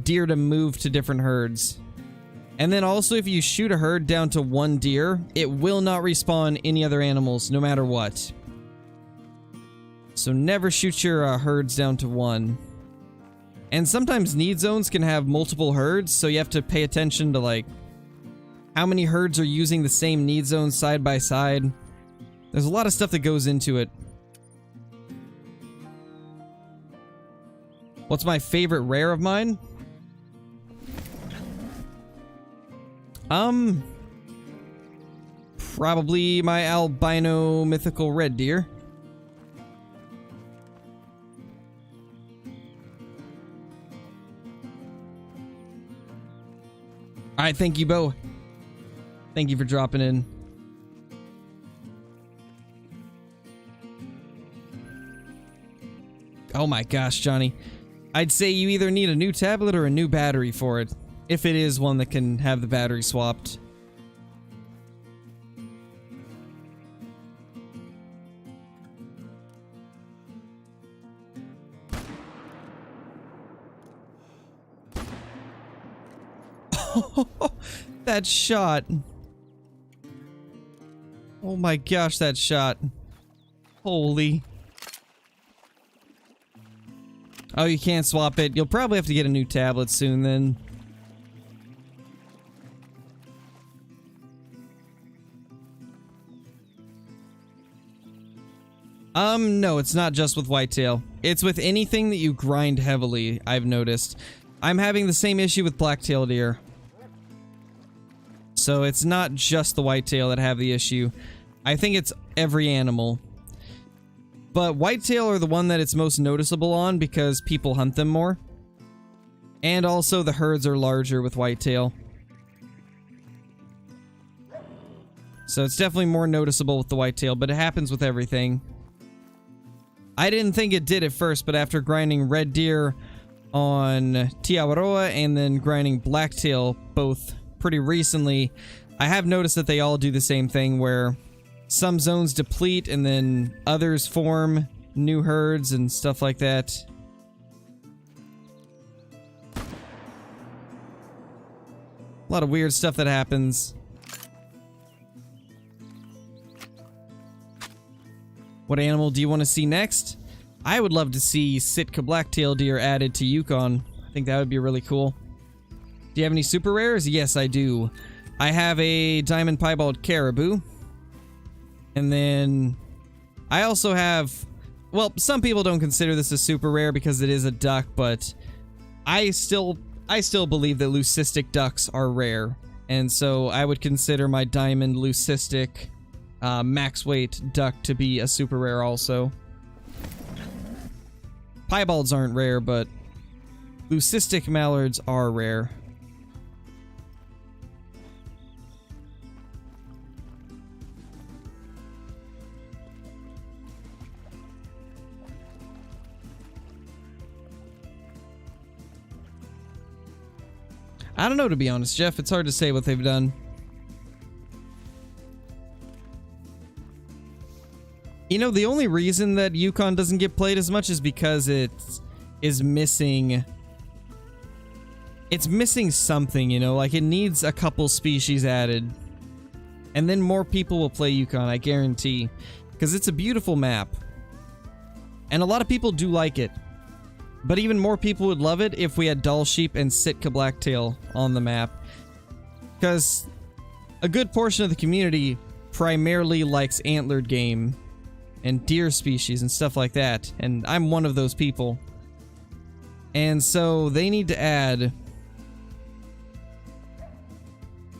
deer to move to different herds. And then also, if you shoot a herd down to 1 deer, it will not respawn any other animals, no matter what. So never shoot your herds down to 1. And sometimes need zones can have multiple herds, so you have to pay attention to, like, how many herds are using the same need zone side by side. There's a lot of stuff that goes into it. What's my favorite rare of mine? Probably my albino mythical red deer. Alright, thank you, Bo. Thank you for dropping in. Oh my gosh, Johnny. I'd say you either need a new tablet or a new battery for it. If it is one that can have the battery swapped. That shot. Oh my gosh, that shot. Holy. Oh, you can't swap it. You'll probably have to get a new tablet soon then. No, it's not just with whitetail. It's with anything that you grind heavily, I've noticed. I'm having the same issue with black-tailed deer. So it's not just the whitetail that have the issue. I think it's every animal. But whitetail are the one that it's most noticeable on because people hunt them more. And also the herds are larger with whitetail. So it's definitely more noticeable with the whitetail, but it happens with everything. I didn't think it did at first, but after grinding red deer on Tiawaroa and then grinding blacktail both pretty recently, I have noticed that they all do the same thing where some zones deplete and then others form new herds and stuff like that. A lot of weird stuff that happens. What animal do you want to see next? I would love to see Sitka blacktail deer added to Yukon. I think that would be really cool. Do you have any super rares? Yes, I do. I have a diamond piebald caribou. And then I also have, well, some people don't consider this a super rare because it is a duck, but I still believe that leucistic ducks are rare. And so I would consider my diamond leucistic max weight duck to be a super rare also. Piebalds aren't rare, but leucistic mallards are rare. I don't know, to be honest, Jeff. It's hard to say what they've done. You know, the only reason that Yukon doesn't get played as much is because it is missing... It's missing something, you know? Like, it needs a couple species added. And then more people will play Yukon, I guarantee. Because it's a beautiful map. And a lot of people do like it. But even more people would love it if we had Doll Sheep and Sitka Blacktail on the map. Because a good portion of the community primarily likes antlered game and deer species and stuff like that. And I'm one of those people. And so they need to add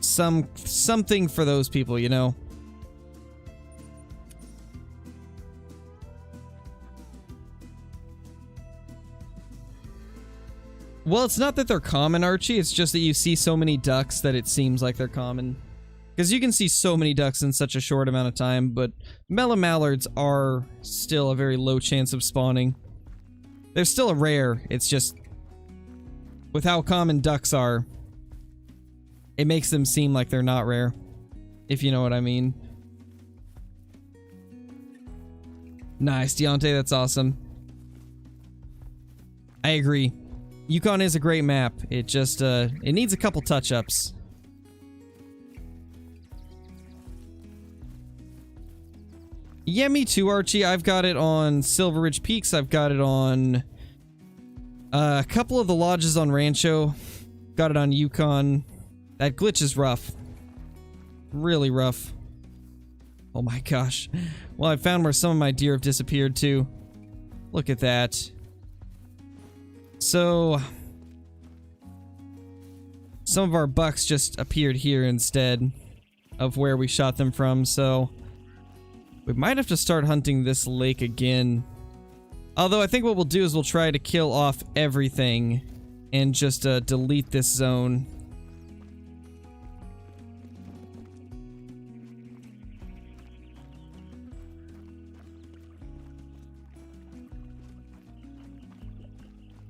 something for those people, you know? Well, it's not that they're common, Archie. It's just that you see so many ducks that it seems like they're common. Because you can see so many ducks in such a short amount of time, but mellow mallards are still a very low chance of spawning. They're still a rare, it's just... with how common ducks are, it makes them seem like they're not rare. If you know what I mean. Nice, Deontay, that's awesome. I agree. Yukon is a great map. It just, it needs a couple touch-ups. Yeah, me too, Archie. I've got it on Silver Ridge Peaks. I've got it on a couple of the lodges on Rancho. Got it on Yukon. That glitch is rough. Really rough. Oh my gosh. Well, I found where some of my deer have disappeared too. Look at that. So, some of our bucks just appeared here instead of where we shot them from, so we might have to start hunting this lake again. Although I think what we'll do is we'll try to kill off everything and just delete this zone.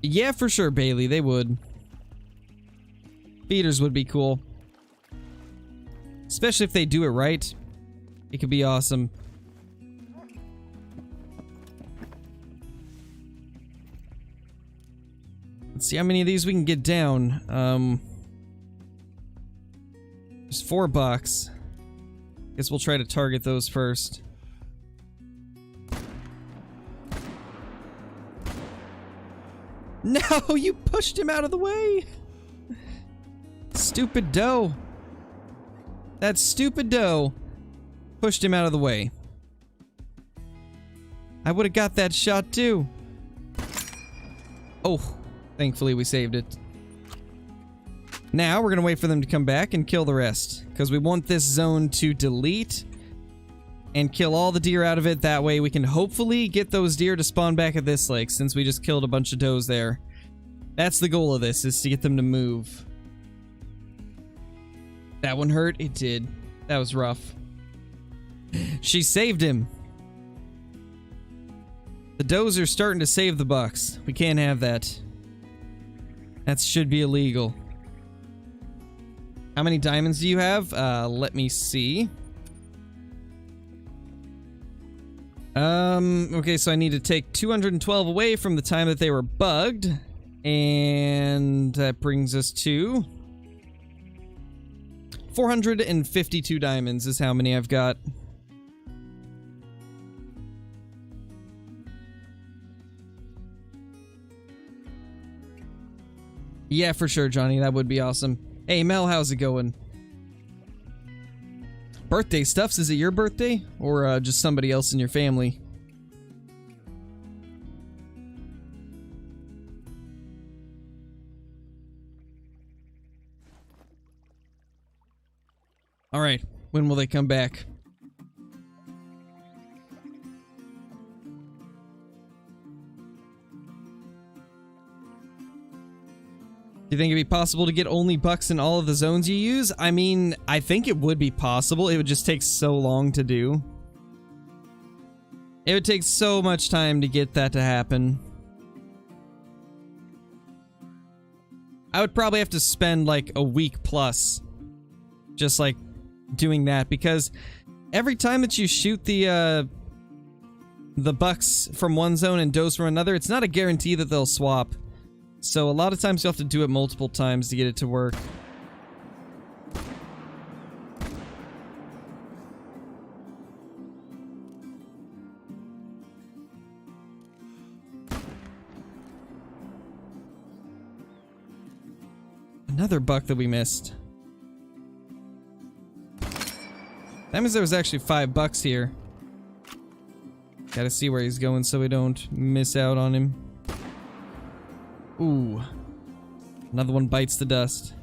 Yeah, for sure, Bailey, they would. Feeders would be cool. Especially if they do it right. It could be awesome. Let's see how many of these we can get down. 4 bucks. Guess we'll try to target those first. No, you pushed him out of the way. Stupid doe. That stupid doe pushed him out of the way. I would have got that shot too. Oh, thankfully we saved it. Now we're gonna wait for them to come back and kill the rest, because we want this zone to delete and kill all the deer out of it. That way we can hopefully get those deer to spawn back at this lake, since we just killed a bunch of does there. That's the goal of this, is to get them to move. That one hurt? It did. That was rough. She saved him. The does are starting to save the bucks. We can't have that. That should be illegal. How many diamonds do you have? Let me see. Okay, so I need to take 212 away from the time that they were bugged. And that brings us to 452 diamonds is how many I've got. Yeah, for sure, Johnny. That would be awesome. Hey, Mel, how's it going? Birthday stuffs? Is it your birthday? Or just somebody else in your family? Alright, when will they come back? Do you think it'd be possible to get only bucks in all of the zones you use? I mean, I think it would be possible. It would just take so long to do. It would take so much time to get that to happen. I would probably have to spend like a week plus just like doing that, because every time that you shoot the bucks from one zone and does from another, it's not a guarantee that they'll swap. So a lot of times you'll have to do it multiple times to get it to work. Another buck that we missed. That means there was actually 5 bucks here. Gotta see where he's going so we don't miss out on him. Ooh. Another one bites the dust.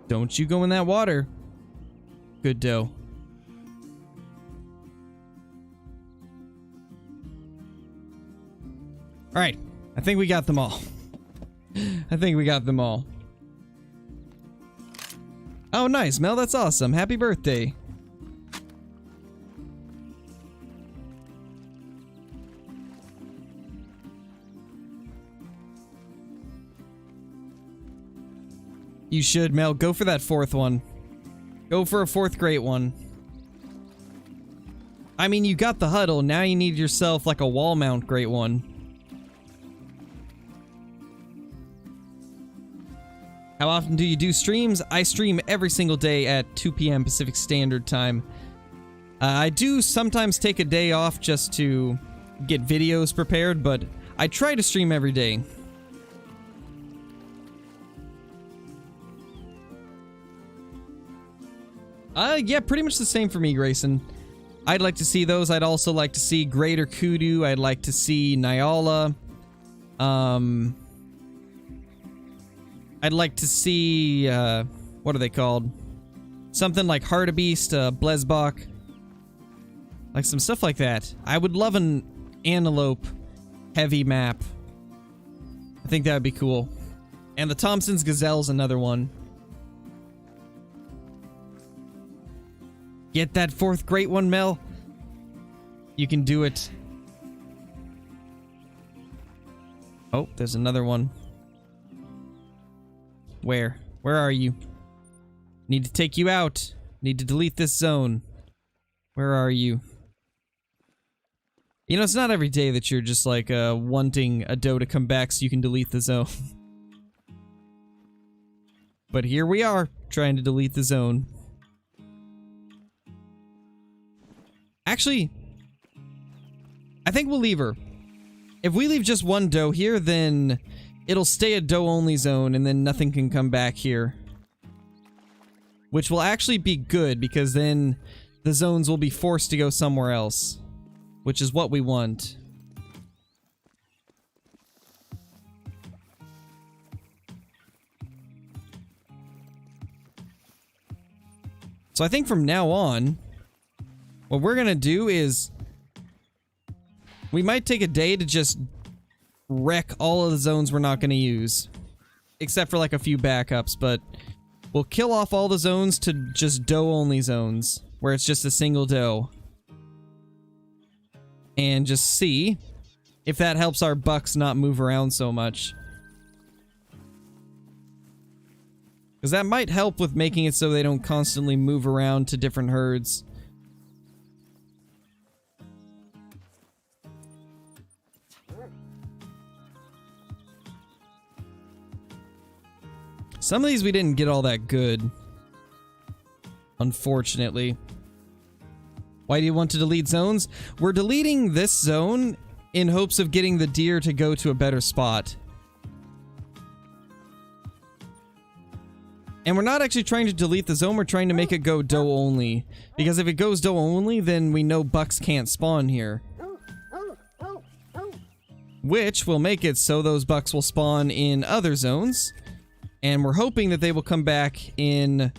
Don't you go in that water. Good doe. Alright. I think we got them all. I think we got them all. Oh, nice, Mel. That's awesome. Happy birthday. You should, Mel. Go for that 4th one. Go for a 4th great one. I mean, you got the Huddle. Now you need yourself like a wall mount great one. How often do you do streams? I stream every single day at 2 p.m. Pacific Standard Time. I do sometimes take a day off just to get videos prepared, but I try to stream every day. Yeah, pretty much the same for me, Grayson. I'd like to see those. I'd also like to see Greater Kudu. I'd like to see Nyala. I'd like to see, what are they called? Something like Hartebeest, Blesbok. Like some stuff like that. I would love an antelope heavy map. I think that would be cool. And the Thompson's Gazelle's another one. Get that 4th great one, Mel. You can do it. Oh, there's another one. Where? Where are you? Need to take you out. Need to delete this zone. Where are you? You know, it's not every day that you're just like wanting a doe to come back so you can delete the zone. But here we are, trying to delete the zone. Actually, I think we'll leave her. If we leave just one doe here, then it'll stay a doe-only zone, and then nothing can come back here. Which will actually be good, because then the zones will be forced to go somewhere else. Which is what we want. So I think from now on, what we're gonna do is we might take a day to just wreck all of the zones we're not gonna use. Except for like a few backups, but we'll kill off all the zones to just doe-only zones, where it's just a single doe. And just see if that helps our bucks not move around so much. Because that might help with making it so they don't constantly move around to different herds. Some of these we didn't get all that good, unfortunately. Why do you want to delete zones? We're deleting this zone in hopes of getting the deer to go to a better spot. And we're not actually trying to delete the zone, we're trying to make it go doe only. Because if it goes doe only, then we know bucks can't spawn here. Which will make it so those bucks will spawn in other zones. And we're hoping that they will come back in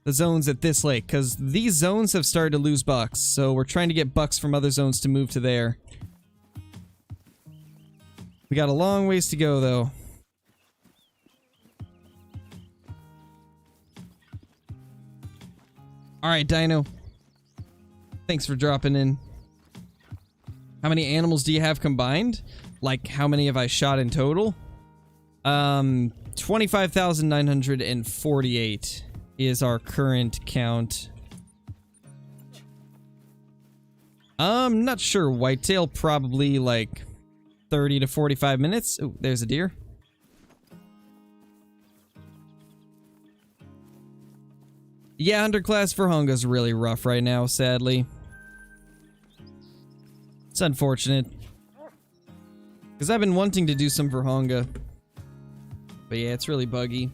the zones at this lake, because these zones have started to lose bucks, so we're trying to get bucks from other zones to move to there. We got a long ways to go, though. Alright, Dino. Thanks for dropping in. How many animals do you have combined? Like, how many have I shot in total? 25,948 is our current count. I'm not sure. Whitetail, probably like 30 to 45 minutes. Oh, there's a deer. Yeah, underclass for Hunga's really rough right now, sadly. It's unfortunate. Because I've been wanting to do some for Hunga. But yeah, it's really buggy.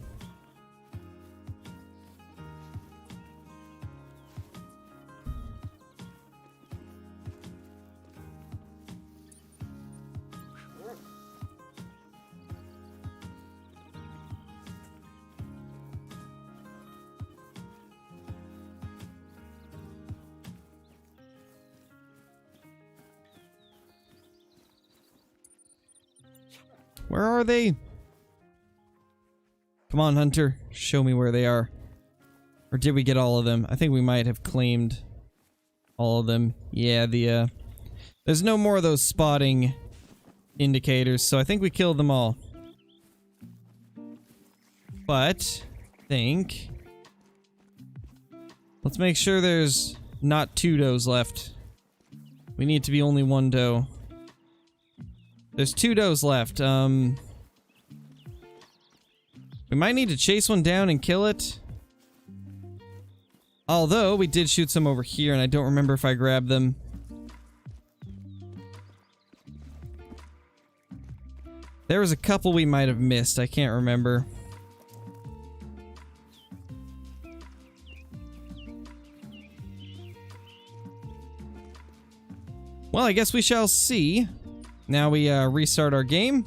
Where are they? Come on, Hunter. Show me where they are. Or did we get all of them? I think we might have claimed all of them. Yeah, there's no more of those spotting indicators, so I think we killed them all. But, let's make sure there's not 2 does left. We need to be only 1 doe. There's 2 does left. We might need to chase one down and kill it. Although, we did shoot some over here, and I don't remember if I grabbed them. There was a couple we might have missed, I can't remember. Well, I guess we shall see. Now we restart our game.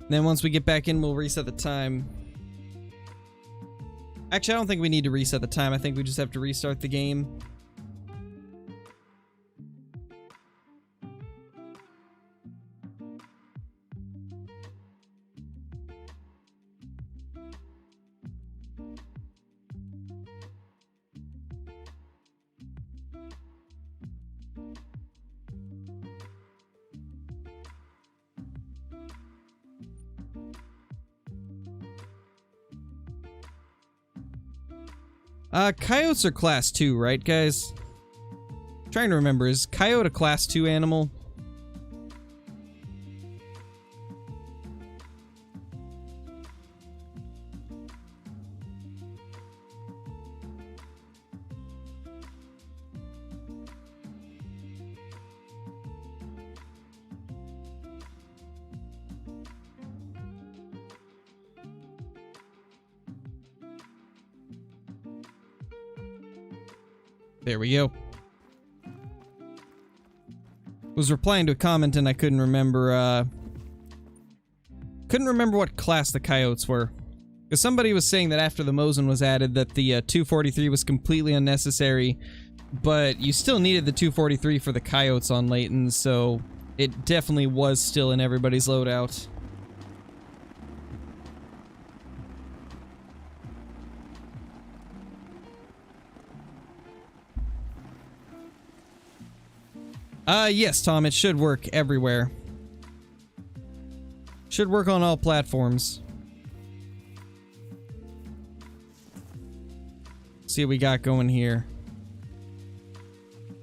Then once we get back in, we'll reset the time. Actually, I don't think we need to reset the time. I think we just have to restart the game. Coyotes are class 2, right, guys? Trying to remember, is coyote a class 2 animal? There we go. Was replying to a comment and I couldn't remember what class the coyotes were. Because somebody was saying that after the Mosin was added that the 243 was completely unnecessary, but you still needed the 243 for the coyotes on Layton, so it definitely was still in everybody's loadout. Yes, Tom, it should work everywhere. Should work on all platforms. See what we got going here.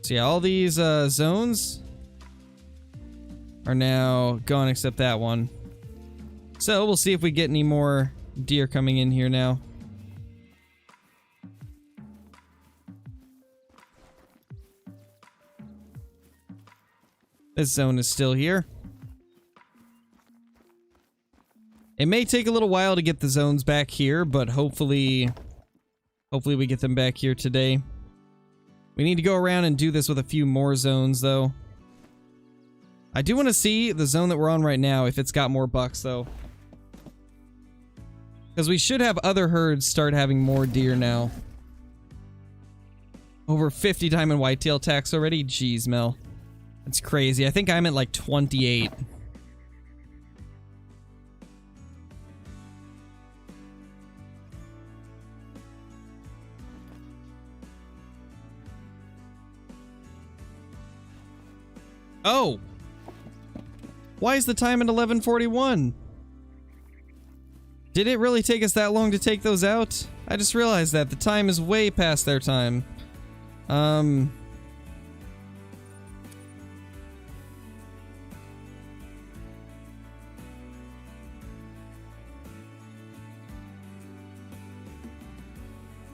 So yeah, all these zones are now gone except that one. So we'll see if we get any more deer coming in here now. This zone is still here. It may take a little while to get the zones back here, but hopefully we get them back here today. We need to go around and do this with a few more zones, though. I do want to see the zone that we're on right now, if it's got more bucks, though. Because we should have other herds start having more deer now. Over 50 diamond whitetail tax already? Jeez, Mel. That's crazy. I think I'm at like 28. Oh! Why is the time at 11:41? Did it really take us that long to take those out? I just realized that the time is way past their time.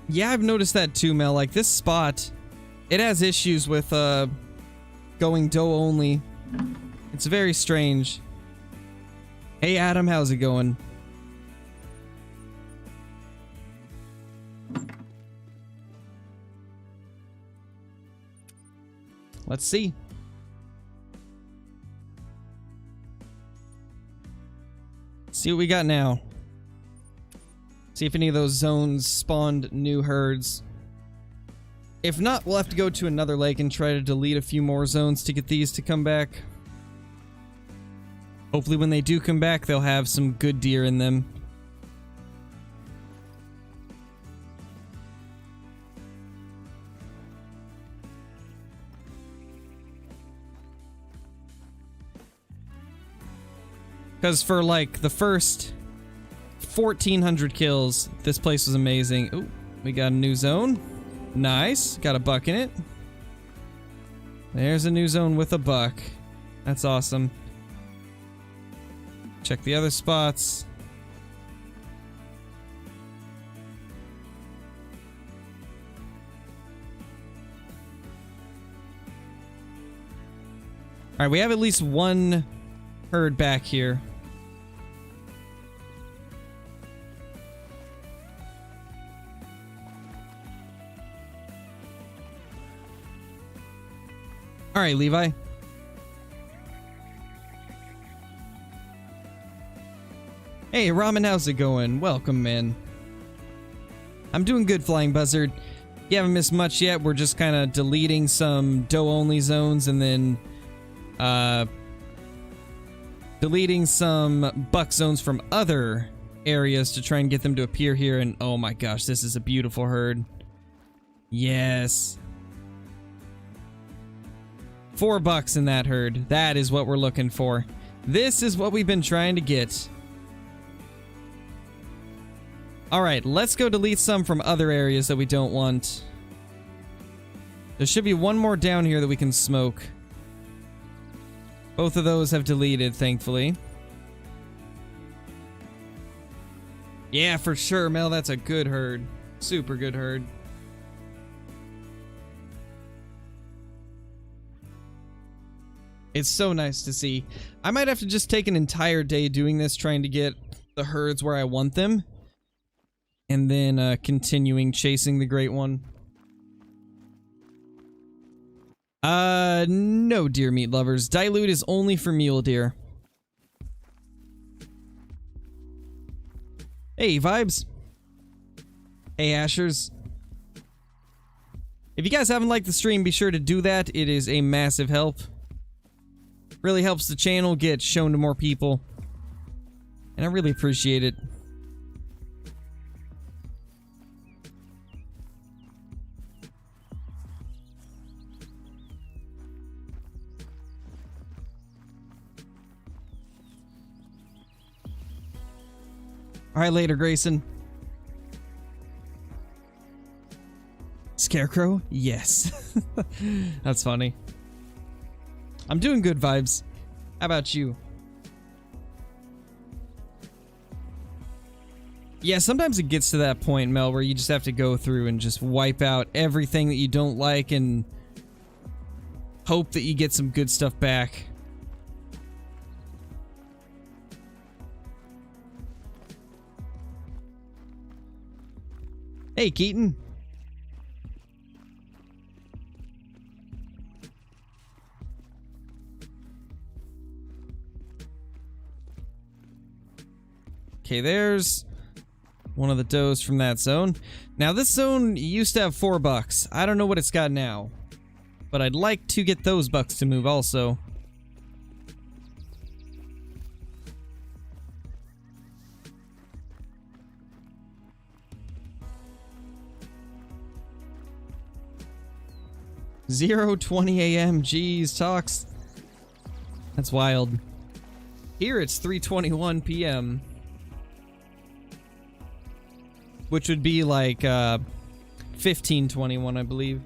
Yeah, I've noticed that too, Mel. Like, this spot, it has issues with, going doe only. It's very strange. Hey, Adam, how's it going? Let's see. See what we got now. See if any of those zones spawned new herds. If not, we'll have to go to another lake and try to delete a few more zones to get these to come back. Hopefully when they do come back, they'll have some good deer in them. Because for like the first 1,400 kills, this place was amazing. Ooh, we got a new zone. Nice. Got a buck in it. There's a new zone with a buck. That's awesome. Check the other spots. Alright, we have at least one herd back here. Alright, Levi. Hey, Ramen, how's it going? Welcome, man. I'm doing good, Flying Buzzard. You haven't missed much yet. We're just kind of deleting some doe-only zones and then, deleting some buck zones from other areas to try and get them to appear here. And oh my gosh, this is a beautiful herd. Yes. 4 bucks in that herd. That is what we're looking for. This is what we've been trying to get. Alright, let's go delete some from other areas that we don't want. There should be one more down here that we can smoke. Both of those have deleted, thankfully. Yeah, for sure, Mel. That's a good herd. Super good herd. It's so nice to see. I might have to just take an entire day doing this, trying to get the herds where I want them. And then continuing chasing the great one. No, deer meat lovers. Dilute is only for mule deer. Hey, Vibes. Hey, Ashers. If you guys haven't liked the stream, be sure to do that. It is a massive help. Really helps the channel get shown to more people. And I really appreciate it. Alright, later, Grayson. Scarecrow? Yes. That's funny. I'm doing good, Vibes. How about you? Yeah, sometimes it gets to that point, Mel, where you just have to go through and just wipe out everything that you don't like and hope that you get some good stuff back. Hey, Keaton. Okay, there's one of the does from that zone. Now, this zone used to have 4 bucks. I don't know what it's got now, but I'd like to get those bucks to move also. .20 a.m. Jeez, talks. That's wild. Here it's 3:21 p.m. Which would be like 15:21, I believe.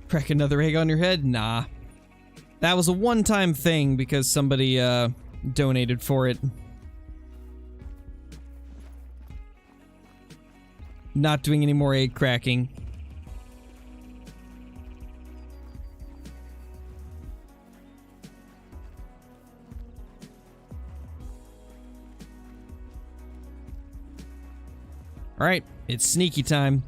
Crack another egg on your head? Nah. That was a one-time thing because somebody donated for it. Not doing any more egg cracking. Alright, it's sneaky time.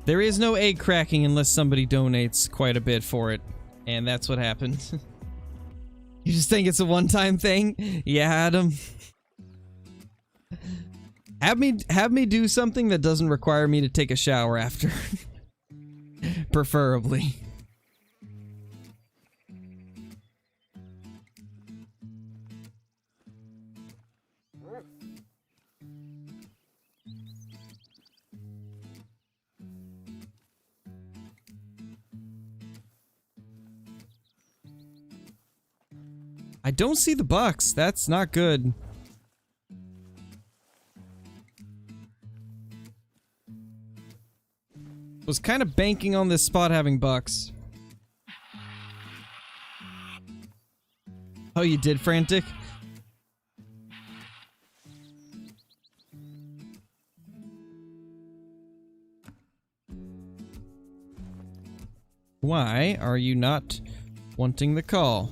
There is no egg cracking unless somebody donates quite a bit for it. And that's what happened. You just think it's a one-time thing? Yeah, Adam. Have me do something that doesn't require me to take a shower after. Preferably. I don't see the bucks. That's not good. Was kind of banking on this spot having bucks. Oh, you did, Frantic? Why are you not wanting the call?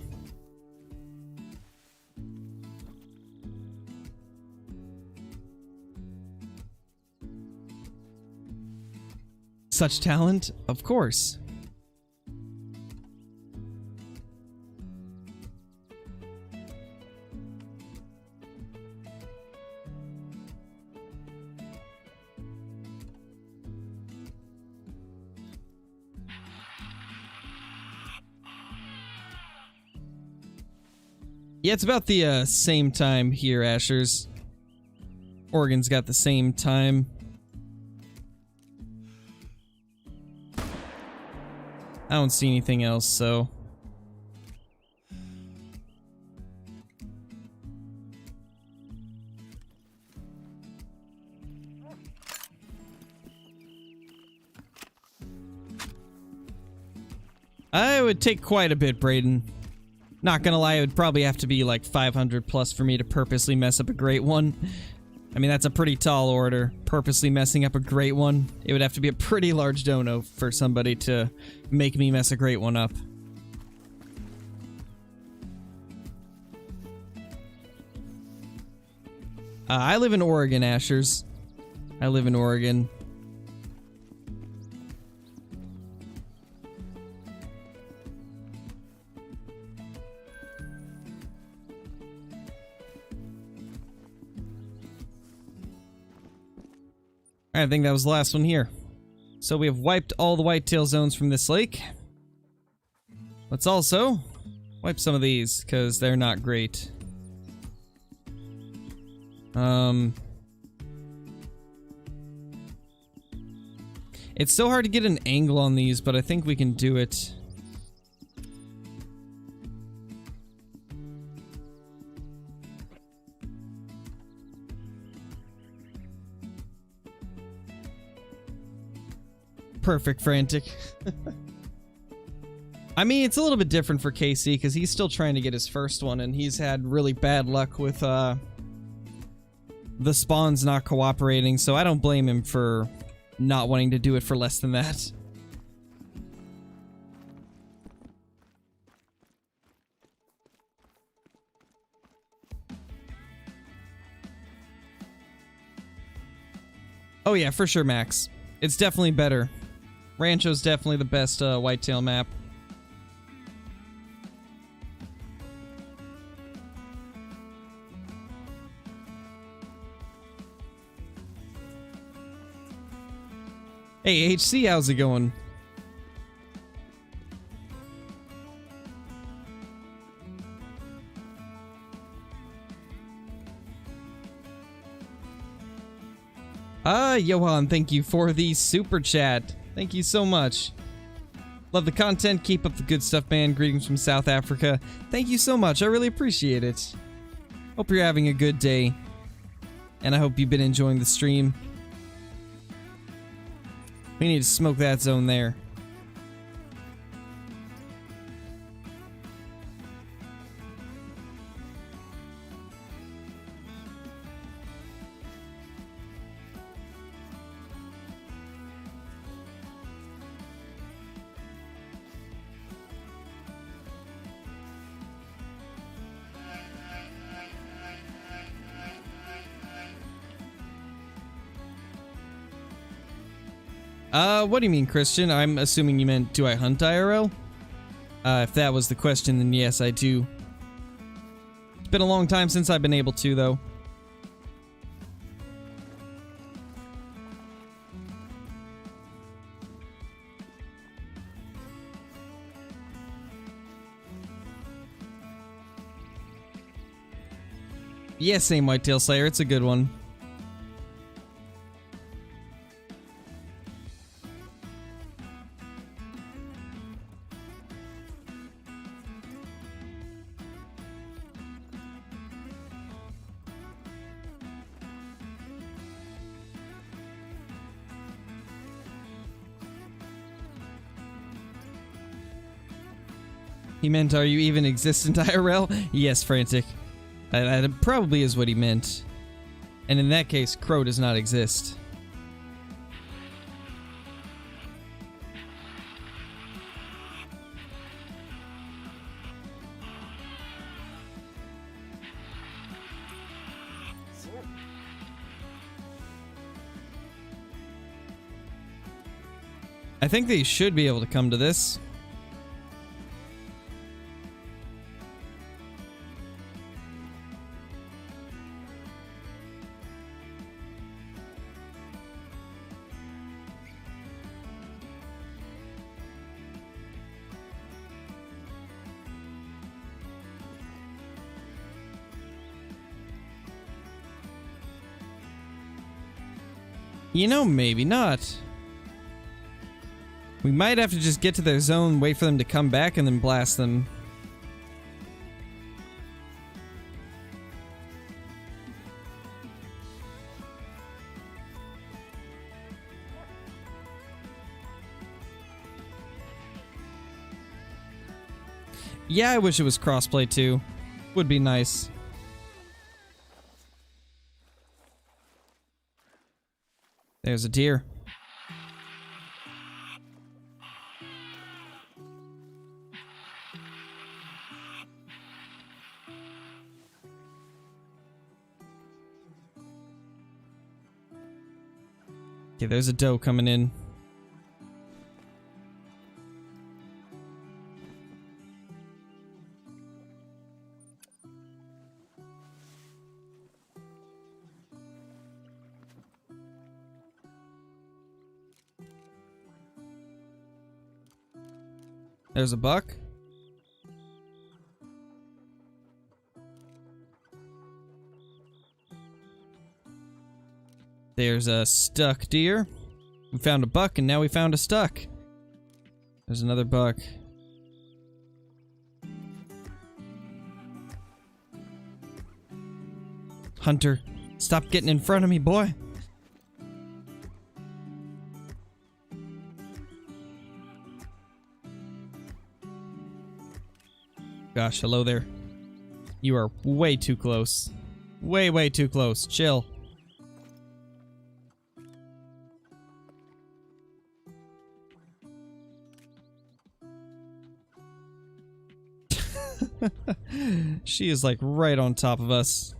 Such talent, of course. Yeah, it's about the same time here, Ashers. Oregon's got the same time. I don't see anything else, so... I would take quite a bit, Brayden. Not gonna lie, it would probably have to be like 500 plus for me to purposely mess up a great one. I mean, that's a pretty tall order. Purposely messing up a great one. It would have to be a pretty large dono for somebody to make me mess a great one up. I live in Oregon, Ashers. I live in Oregon. I think that was the last one here. So we have wiped all the whitetail zones from this lake. Let's also wipe some of these, because they're not great. It's so hard to get an angle on these, but I think we can do it. Perfect, Frantic. I mean, it's a little bit different for KC because he's still trying to get his first one, and he's had really bad luck with the spawns not cooperating, so I don't blame him for not wanting to do it for less than that. Oh yeah, for sure, Max. It's definitely better. Rancho's definitely the best whitetail map. Hey, HC, how's it going? Johan, thank you for the super chat. Thank you so much. Love the content. Keep up the good stuff, man. Greetings from South Africa. Thank you so much. I really appreciate it. Hope you're having a good day. And I hope you've been enjoying the stream. We need to smoke that zone there. What do you mean, Christian? I'm assuming you meant, do I hunt IRL? If that was the question, then yes, I do. It's been a long time since I've been able to, though. Yes, same Whitetail Slayer, it's a good one. He meant, are you even existent IRL? Yes, Frantic. That probably is what he meant. And in that case, Crow does not exist. I think they should be able to come to this. You know, maybe not. We might have to just get to their zone, wait for them to come back, and then blast them. Yeah, I wish it was crossplay too. Would be nice. There's a deer. Okay, there's a doe coming in. There's a buck. There's a stuck deer. We found a buck and now we found a stuck. There's another buck. Hunter, stop getting in front of me, boy. Gosh, hello there. You are way too close. Way, way too close. Chill. She is like right on top of us.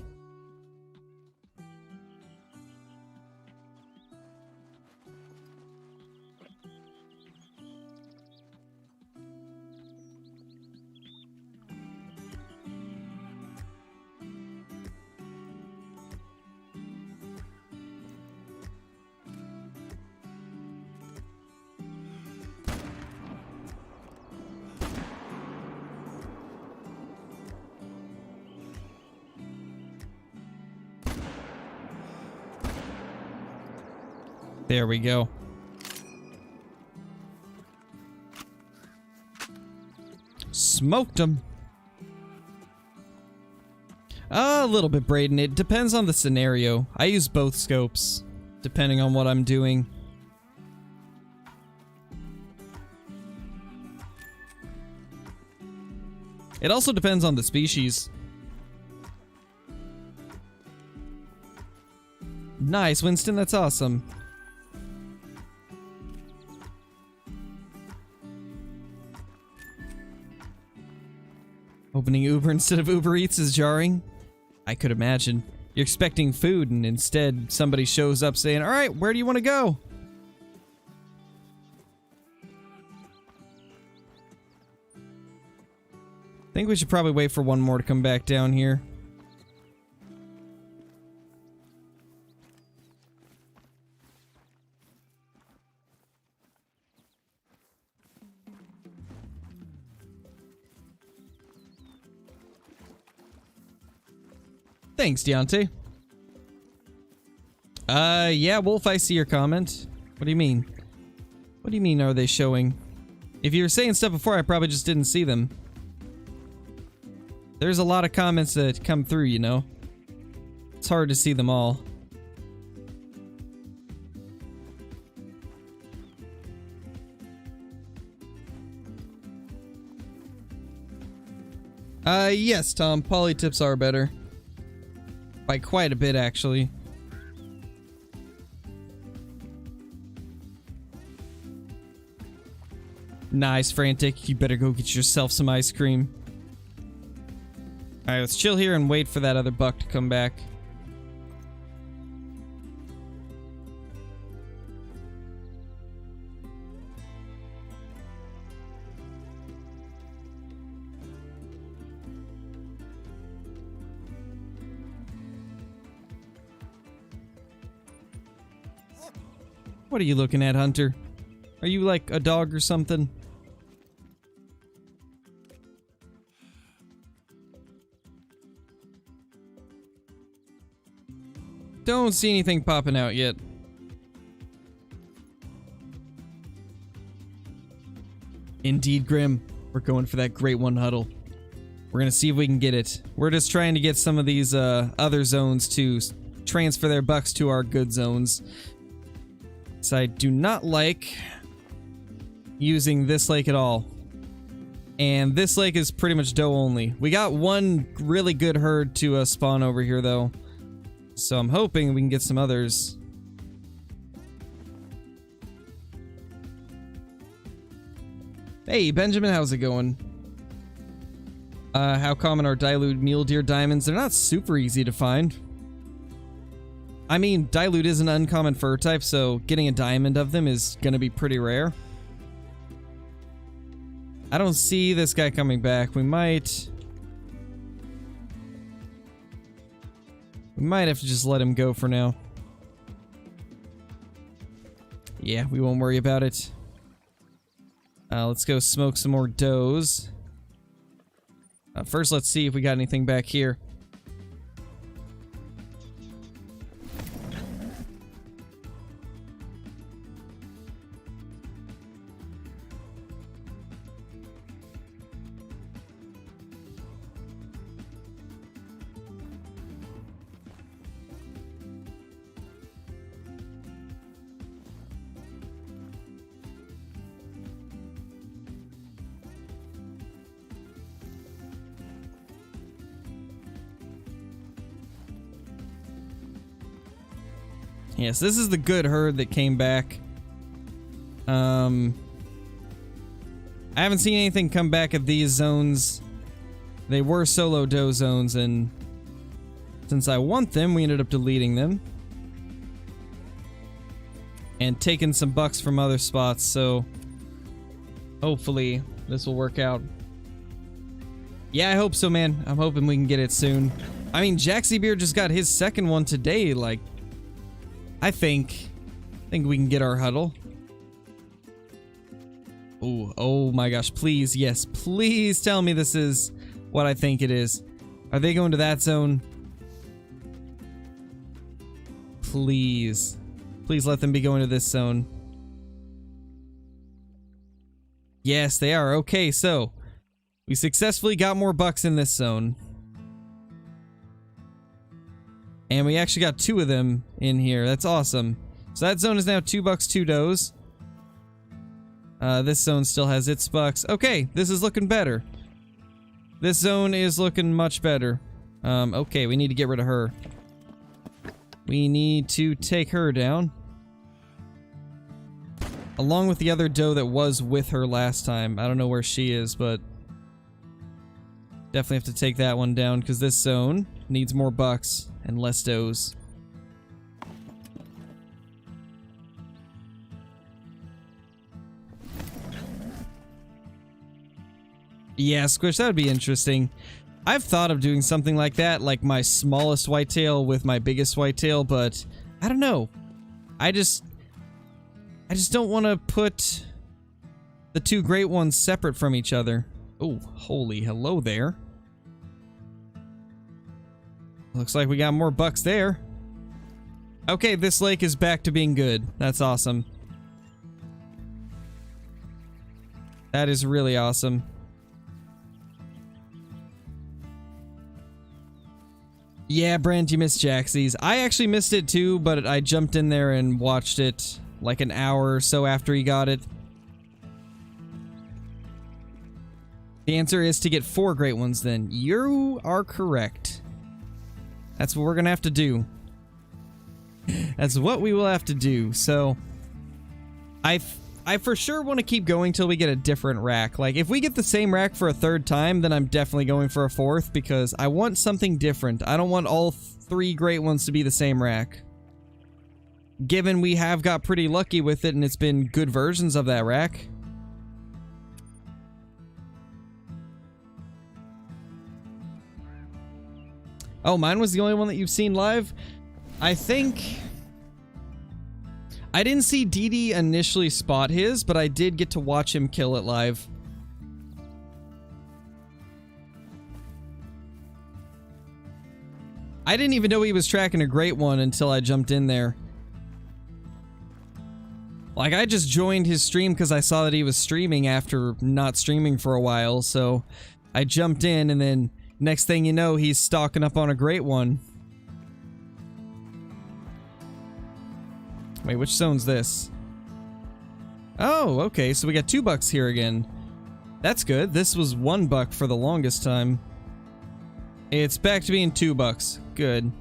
There we go. Smoked him. A little bit, Braden. It depends on the scenario. I use both scopes, depending on what I'm doing. It also depends on the species. Nice, Winston. That's awesome. Opening Uber instead of Uber Eats is jarring. I could imagine. You're expecting food and instead somebody shows up saying, "Alright, where do you want to go?" I think we should probably wait for one more to come back down here. Thanks, Deontay. Yeah, Wolf, I see your comment. What do you mean? What do you mean, are they showing? If you were saying stuff before, I probably just didn't see them. There's a lot of comments that come through, you know. It's hard to see them all. Yes, Tom. Poly tips are better. By quite a bit, actually. Nice, Frantic. You better go get yourself some ice cream. Alright, let's chill here and wait for that other buck to come back. What are you looking at, Hunter? Are you like a dog or something? Don't see anything popping out yet. Indeed, Grim. We're going for that great one, Huddle. We're gonna see if we can get it. We're just trying to get some of these other zones to transfer their bucks to our good zones. So I do not like using this lake at all. And this lake is pretty much doe only. We got one really good herd to spawn over here though. So I'm hoping we can get some others. Hey Benjamin, how's it going? How common are dilute mule deer diamonds? They're not super easy to find. I mean, dilute is an uncommon fur type, so getting a diamond of them is gonna be pretty rare. I don't see this guy coming back. We might have to just let him go for now. Yeah, we won't worry about it. Let's go smoke some more does. First, let's see if we got anything back here. Yes, this is the good herd that came back. I haven't seen anything come back of these zones. They were solo doe zones, and since I want them, we ended up deleting them. And taking some bucks from other spots, so hopefully this will work out. Yeah, I hope so, man. I'm hoping we can get it soon. I mean, Jaxie Beard just got his second one today, like... I think we can get our huddle. Ooh, oh my gosh, please, yes, please tell me this is what I think it is. Are they going to that zone? Please. Please let them be going to this zone. Yes, they are. Okay, so we successfully got more bucks in this zone. And we actually got 2 of them in here. That's awesome. So that zone is now 2 bucks, 2 does. This zone still has its bucks. Okay, this is looking better. This zone is looking much better. Okay, we need to get rid of her. We need to take her down. Along with the other doe that was with her last time. I don't know where she is, but... definitely have to take that one down, because this zone needs more bucks and less does. Yeah, Squish, that would be interesting. I've thought of doing something like that, like my smallest whitetail with my biggest whitetail, but I don't know. I just don't want to put the 2 great ones separate from each other. Oh, holy hello there. Looks like we got more bucks there. Okay, this lake is back to being good. That's awesome. That is really awesome. Yeah, Brent, you missed Jaxie's. I actually missed it too, but I jumped in there and watched it like an hour or so after he got it. The answer is to get 4 great ones then. You are correct. That's what we're gonna have to do. That's what we will have to do. So, I for sure want to keep going till we get a different rack. Like, if we get the same rack for a 3rd time, then I'm definitely going for a 4th, because I want something different. I don't want all 3 great ones to be the same rack. Given we have got pretty lucky with it and it's been good versions of that rack. Oh, mine was the only one that you've seen live? I think... I didn't see DD initially spot his, but I did get to watch him kill it live. I didn't even know he was tracking a great one until I jumped in there. Like, I just joined his stream because I saw that he was streaming after not streaming for a while, so I jumped in, and then next thing you know, he's stocking up on a great one. Wait, which zone's this? Oh, okay, so we got $2 here again. That's good. This was $1 for the longest time. It's back to being $2. Good.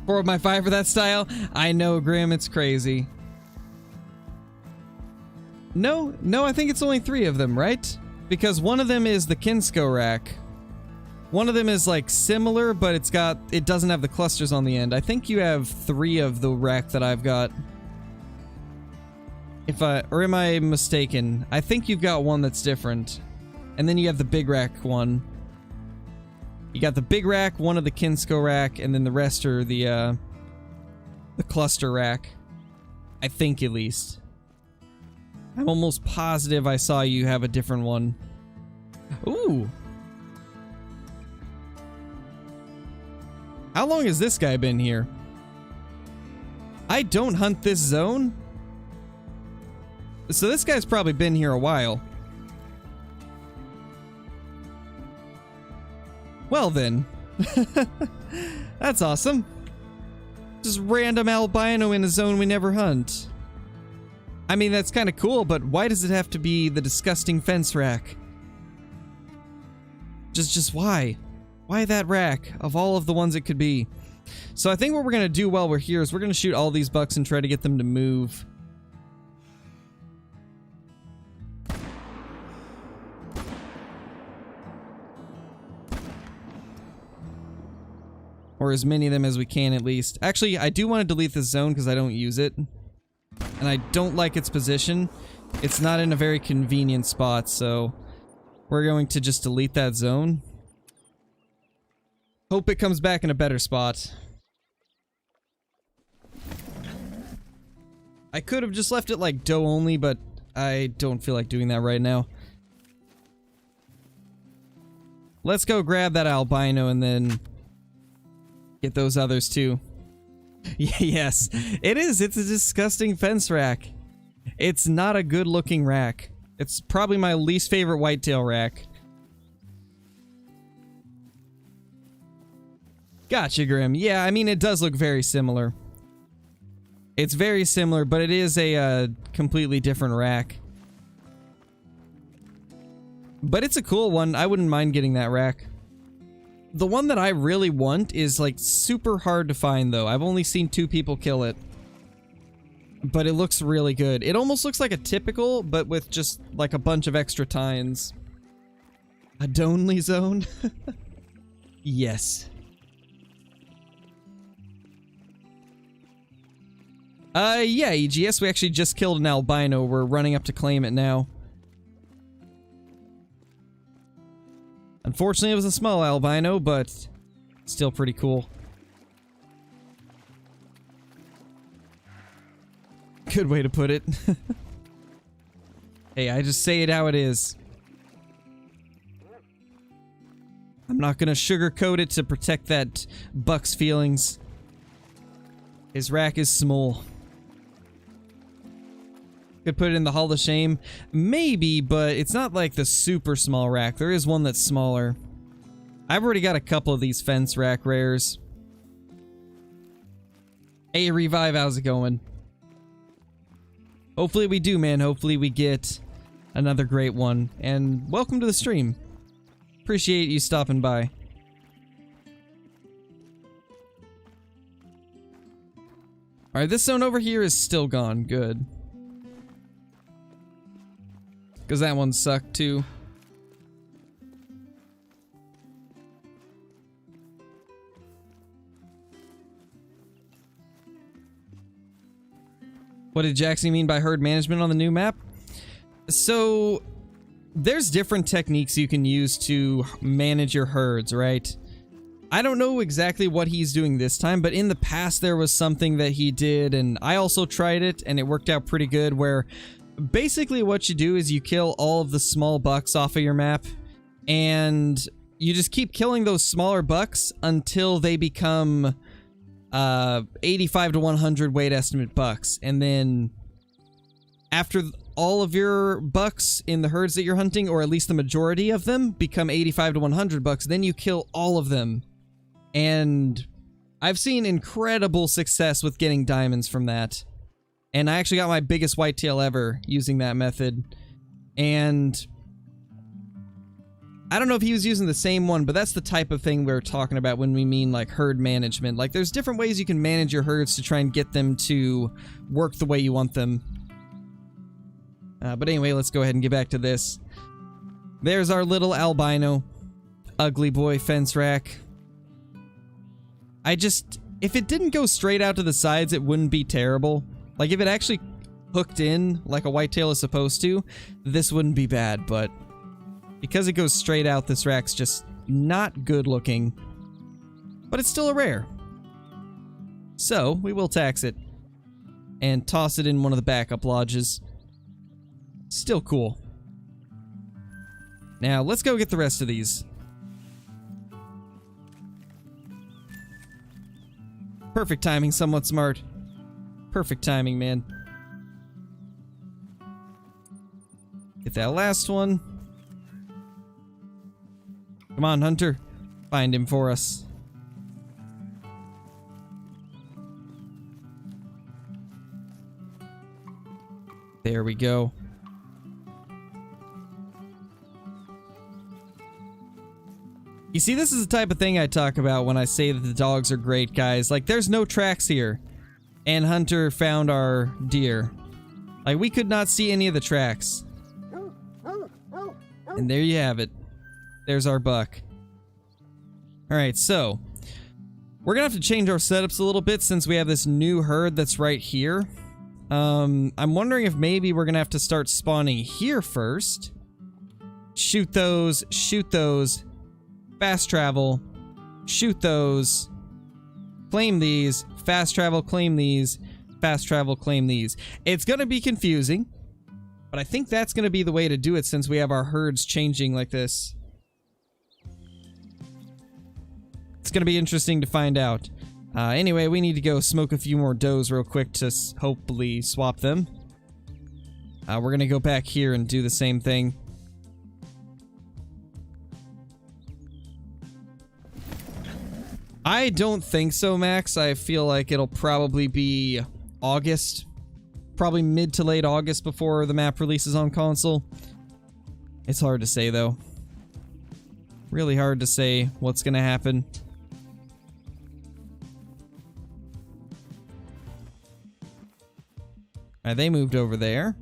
4 of my 5 for that style? I know, Grim, it's crazy. No, I think it's only 3 of them, right? Because one of them is the Kinsko rack. One of them is like similar, but it doesn't have the clusters on the end. I think you have 3 of the rack that I've got. Or am I mistaken? I think you've got one that's different. And then you have the big rack one. You got the big rack, one of the Kinsko rack, and then the rest are the cluster rack. I think, at least. I'm almost positive I saw you have a different one. Ooh! How long has this guy been here? I don't hunt this zone? So this guy's probably been here a while. Well then. That's awesome. Just random albino in a zone we never hunt. I mean, that's kind of cool, but why does it have to be the disgusting fence rack? Just why? Why that rack of all of the ones it could be? So I think what we're going to do while we're here is we're going to shoot all these bucks and try to get them to move. Or as many of them as we can, at least. Actually, I do want to delete this zone because I don't use it. And I don't like its position. It's not in a very convenient spot, so we're going to just delete that zone. Hope it comes back in a better spot. I could have just left it like doe only, but I don't feel like doing that right now. Let's go grab that albino and then get those others too. Yes, it is. It's a disgusting fence rack. It's not a good looking rack. It's probably my least favorite whitetail rack. Gotcha, Grim. Yeah, I mean, it does look very similar. It's very similar, but it is a completely different rack. But it's a cool one. I wouldn't mind getting that rack. The one that I really want is like super hard to find though. I've only seen 2 people kill it. But it looks really good. It almost looks like a typical, but with just like a bunch of extra tines. A donely zone? Yes. Yeah, EGS, we actually just killed an albino. We're running up to claim it now. Unfortunately, it was a small albino, but still pretty cool. Good way to put it. Hey, I just say it how it is. I'm not gonna sugarcoat it to protect that buck's feelings. His rack is small. Could put it in the Hall of Shame. Maybe, but it's not like the super small rack. There is one that's smaller. I've already got a couple of these fence rack rares. Hey, Revive, how's it going? Hopefully we do, man. Hopefully we get another great one. And welcome to the stream. Appreciate you stopping by. Alright, this zone over here is still gone. Good. Because that one sucked too. What did Jackson mean by herd management on the new map? So, there's different techniques you can use to manage your herds, right? I don't know exactly what he's doing this time, but in the past there was something that he did, and I also tried it, and it worked out pretty good, where basically what you do is you kill all of the small bucks off of your map, and you just keep killing those smaller bucks until they become 85 to 100 weight estimate bucks. And then after all of your bucks in the herds that you're hunting, or at least the majority of them, become 85 to 100 bucks, then you kill all of them. And I've seen incredible success with getting diamonds from that. And I actually got my biggest whitetail ever using that method. And I don't know if he was using the same one, but that's the type of thing we're talking about when we mean like herd management. Like there's different ways you can manage your herds to try and get them to work the way you want them. But anyway, let's go ahead and get back to this. There's our little albino ugly boy fence rack. If it didn't go straight out to the sides, it wouldn't be terrible. Like if it actually hooked in like a whitetail is supposed to, this wouldn't be bad, but because it goes straight out, this rack's just not good looking. But it's still a rare. So, we will tax it. And toss it in one of the backup lodges. Still cool. Now, let's go get the rest of these. Perfect timing, somewhat smart. Perfect timing, man. Get that last one. Come on, Hunter. Find him for us. There we go. You see, this is the type of thing I talk about when I say that the dogs are great, guys. Like, there's no tracks here. And Hunter found our deer. Like, we could not see any of the tracks. And there you have it. There's our buck. Alright, so we're gonna have to change our setups a little bit since we have this new herd that's right here. I'm wondering if maybe we're gonna have to start spawning here first. Shoot those, fast travel, shoot those, claim these, fast travel, claim these, fast travel, claim these. It's gonna be confusing, but I think that's gonna be the way to do it since we have our herds changing like this. It's gonna be interesting to find out. Anyway, we need to go smoke a few more does real quick to hopefully swap them. We're gonna go back here and do the same thing. I don't think so, Max. I feel like it'll probably be August. Probably mid to late August before the map releases on console. It's hard to say, though. Really hard to say what's gonna happen. Alright, they moved over there.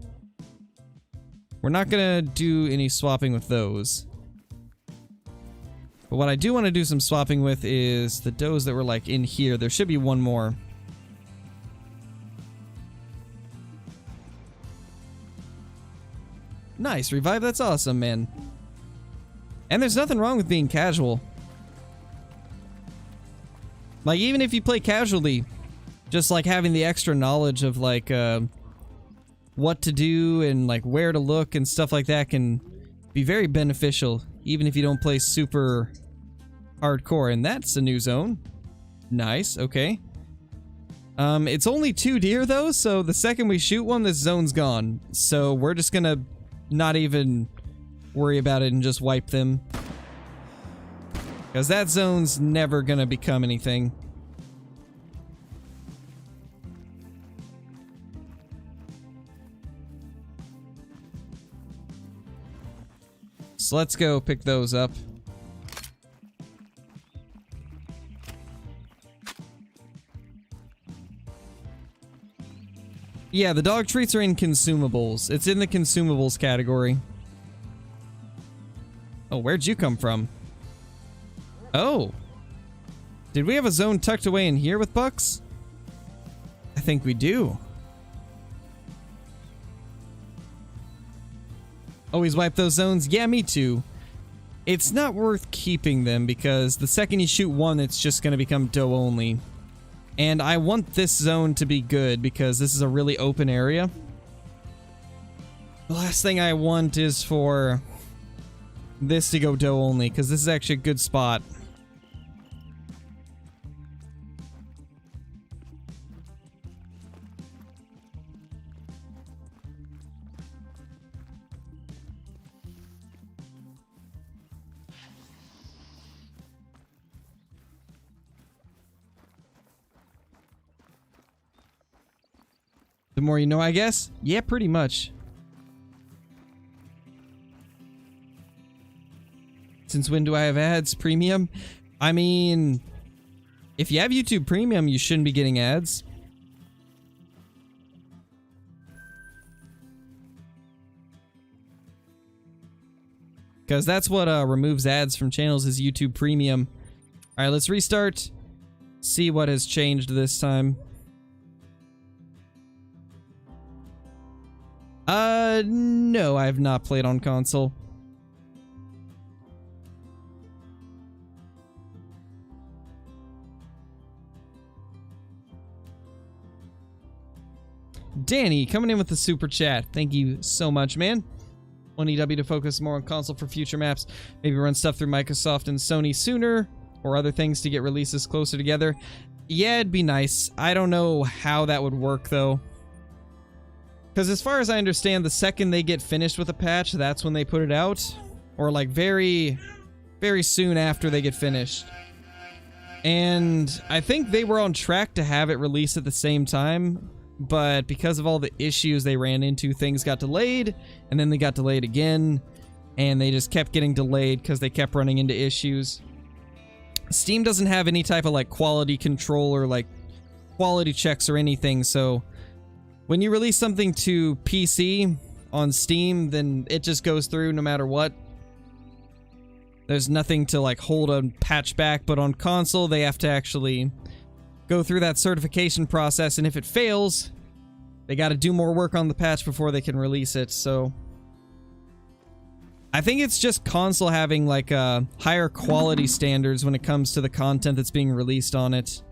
We're not gonna do any swapping with those. But what I do want to do some swapping with is the does that were like in here. There should be one more. Nice, Revive, that's awesome, man. And there's nothing wrong with being casual. Like, even if you play casually, just like having the extra knowledge of like, what to do and like where to look and stuff like that can be very beneficial, even if you don't play super hardcore. And that's a new zone. Nice, okay. It's only 2 deer though, so the second we shoot one, this zone's gone. So we're just gonna not even worry about it and just wipe them. Because that zone's never gonna become anything. So let's go pick those up. Yeah, the dog treats are in consumables. It's in the consumables category. Oh, where'd you come from? Oh. Did we have a zone tucked away in here with bucks? I think we do. Always wipe those zones? Yeah, me too. It's not worth keeping them because the second you shoot one, it's just going to become doe only. And I want this zone to be good because this is a really open area. The last thing I want is for this to go doe only because this is actually a good spot. The more you know, I guess? Yeah, pretty much. Since when do I have ads? Premium? I mean, if you have YouTube Premium, you shouldn't be getting ads. Because that's what removes ads from channels is YouTube Premium. Alright, let's restart. See what has changed this time. No, I have not played on console. Danny, coming in with the super chat. Thank you so much, man. 1EW to focus more on console for future maps. Maybe run stuff through Microsoft and Sony sooner, or other things to get releases closer together. Yeah, it'd be nice. I don't know how that would work, though. Because as far as I understand, the second they get finished with a patch, that's when they put it out. Or like very, very soon after they get finished. And I think they were on track to have it released at the same time. But because of all the issues they ran into, things got delayed, and then they got delayed again, and they just kept getting delayed because they kept running into issues. Steam doesn't have any type of like quality control or like quality checks or anything, so when you release something to PC on Steam, then it just goes through no matter what. There's nothing to like hold a patch back, but on console they have to actually go through that certification process, and if it fails, they got to do more work on the patch before they can release it. So I think it's just console having like higher quality standards when it comes to the content that's being released on it.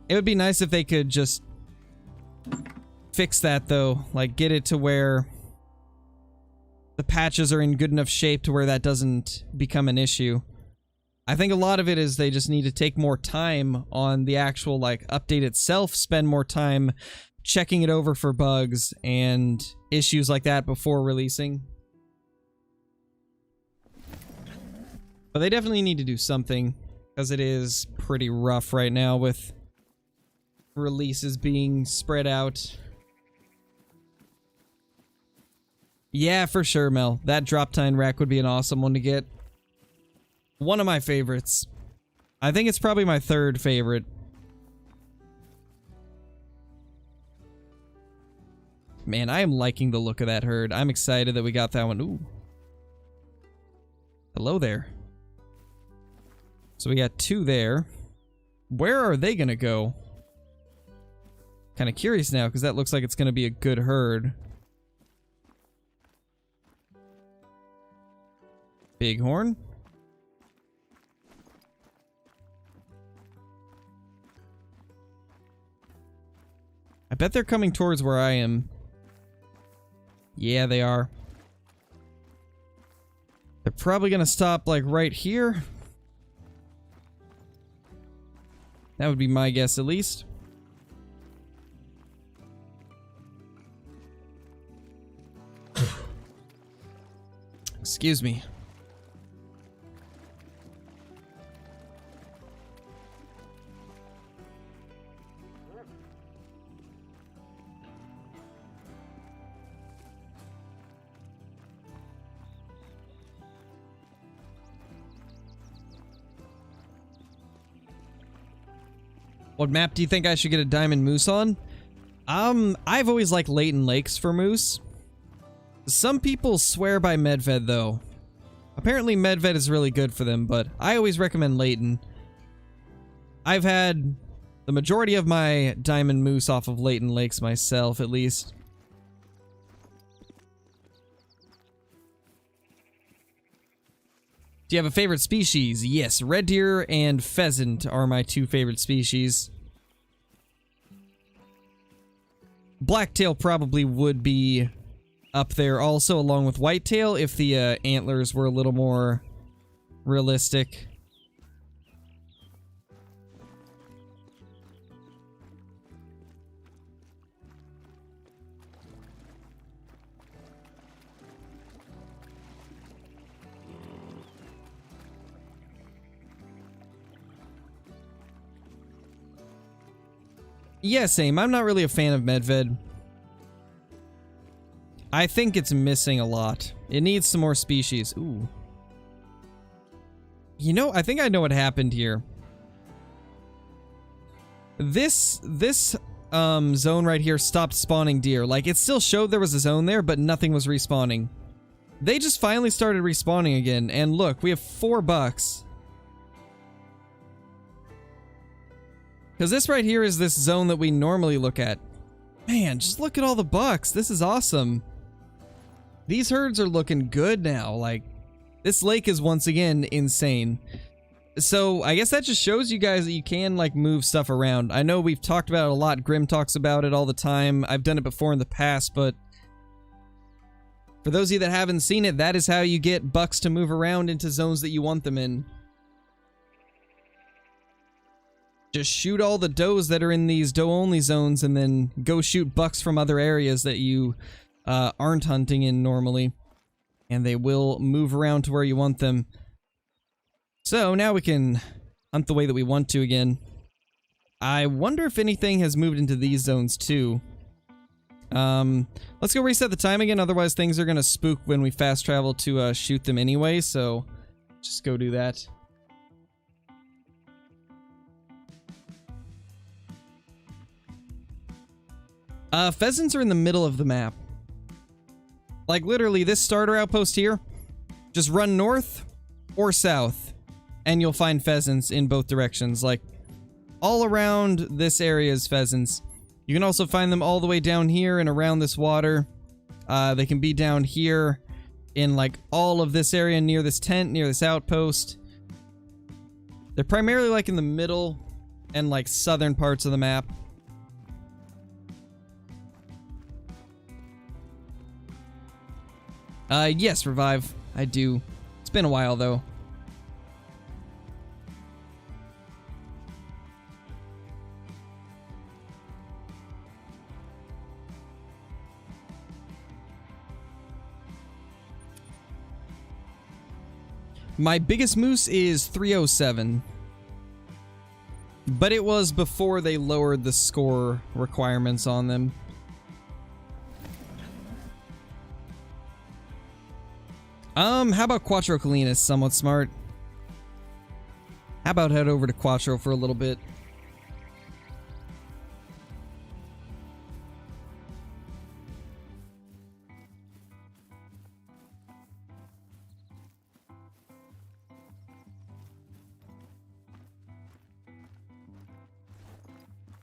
It would be nice if they could just fix that, though, like get it to where the patches are in good enough shape to where that doesn't become an issue. I think a lot of it is they just need to take more time on the actual, like, update itself, spend more time checking it over for bugs and issues like that before releasing. But they definitely need to do something, because it is pretty rough right now with releases being spread out. Yeah, for sure, Mel. That drop time rack would be an awesome one to get. One of my favorites. I think it's probably my third favorite. Man, I am liking the look of that herd. I'm excited that we got that one. Ooh. Hello there. So we got two there. Where are they gonna go? Kind of curious now, because that looks like it's gonna be a good herd. Bighorn. I bet they're coming towards where I am. Yeah, they are. They're probably gonna stop, like, right here. That would be my guess, at least. Excuse me. What map do you think I should get a diamond moose on? I've always liked Leighton Lakes for moose. Some people swear by Medved, though. Apparently Medved is really good for them, but I always recommend Leighton. I've had the majority of my diamond moose off of Leighton Lakes myself, at least. Do you have a favorite species? Yes, red deer and pheasant are my two favorite species. Blacktail probably would be up there also, along with whitetail, if the antlers were a little more realistic. Yeah, same. I'm not really a fan of Medved. I think it's missing a lot. It needs some more species. Ooh. You know, I think I know what happened here. This zone right here stopped spawning deer. Like, it still showed there was a zone there, but nothing was respawning. They just finally started respawning again, and look, we have 4 bucks. Because this right here is this zone that we normally look at. Man, just look at all the bucks. This is awesome. These herds are looking good now. Like, this lake is once again insane. So, I guess that just shows you guys that you can, like, move stuff around. I know we've talked about it a lot. Grim talks about it all the time. I've done it before in the past, but for those of you that haven't seen it, that is how you get bucks to move around into zones that you want them in. Just shoot all the does that are in these doe-only zones and then go shoot bucks from other areas that you aren't hunting in normally. And they will move around to where you want them. So now we can hunt the way that we want to again. I wonder if anything has moved into these zones too. Let's go reset the time again, otherwise things are gonna spook when we fast travel to shoot them anyway, so just go do that. Pheasants are in the middle of the map. Like, literally, this starter outpost here, just run north or south, and you'll find pheasants in both directions. Like, all around this area is pheasants. You can also find them all the way down here and around this water. They can be down here in, like, all of this area near this tent, near this outpost. They're primarily, like, in the middle and, like, southern parts of the map. Yes, Revive. I do. It's been a while, though. My biggest moose is 307. But it was before they lowered the score requirements on them. How about Quattro Colinas? Somewhat smart. How about head over to Quattro for a little bit?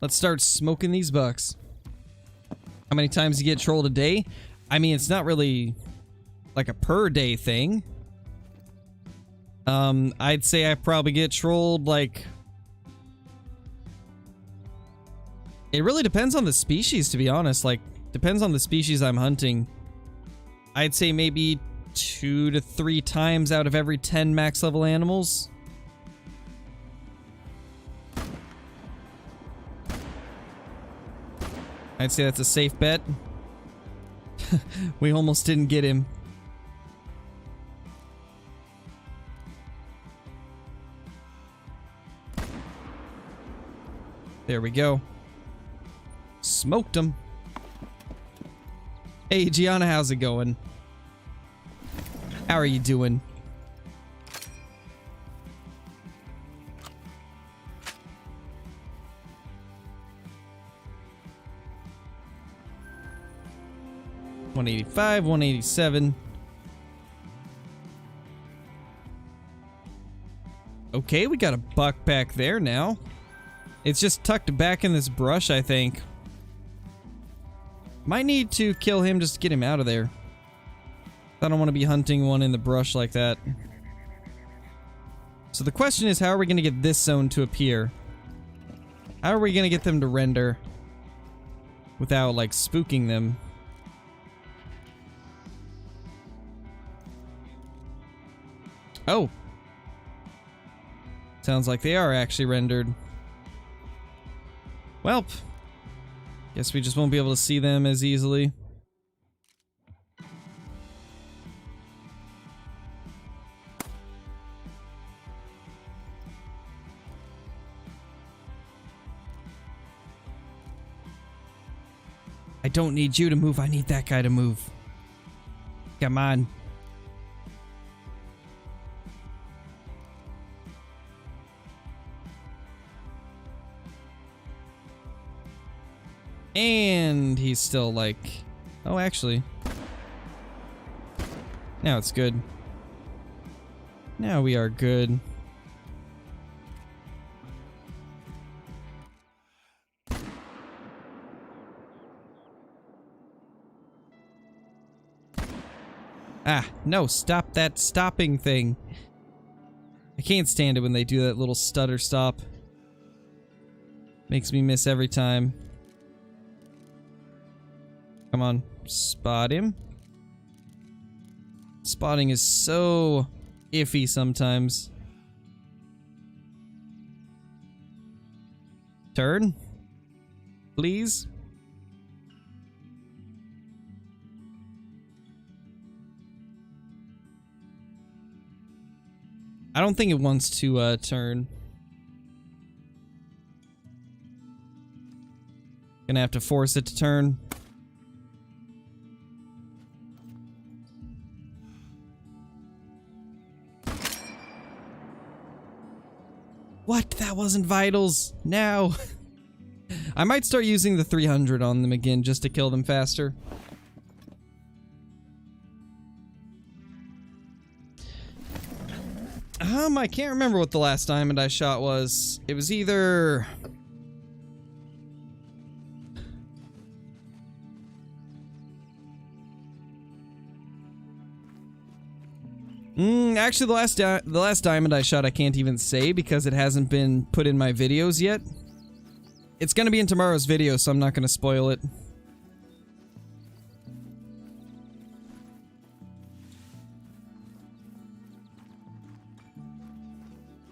Let's start smoking these bucks. How many times you get trolled a day? I mean, it's not really like a per day thing. I'd say I probably get trolled like... It really depends on the species, to be honest. Like, depends on the species I'm hunting. I'd say maybe 2 to 3 times out of every 10 max level animals. I'd say that's a safe bet. We almost didn't get him. There we go. Smoked him. Hey, Gianna, how's it going? How are you doing? $185, $187. Okay, we got a buck back there now. It's just tucked back in this brush, I think. Might need to kill him just to get him out of there. I don't want to be hunting one in the brush like that. So the question is, how are we going to get this zone to appear? How are we going to get them to render without, like, spooking them? Oh. Sounds like they are actually rendered. Welp. Guess we just won't be able to see them as easily. I don't need you to move, I need that guy to move. Come on. And he's still like... Oh, actually. Now it's good. Now we are good. Ah, no, stop that stopping thing. I can't stand it when they do that little stutter stop. Makes me miss every time. Come on, spot him. Spotting is so iffy sometimes. Turn, please. I don't think it wants to turn. Gonna have to force it to turn. What? That wasn't vitals. Now. I might start using the 300 on them again just to kill them faster. I can't remember what the last diamond I shot was. It was either... Actually, the last diamond I shot I can't even say because it hasn't been put in my videos yet. It's gonna be in tomorrow's video, so I'm not gonna spoil it.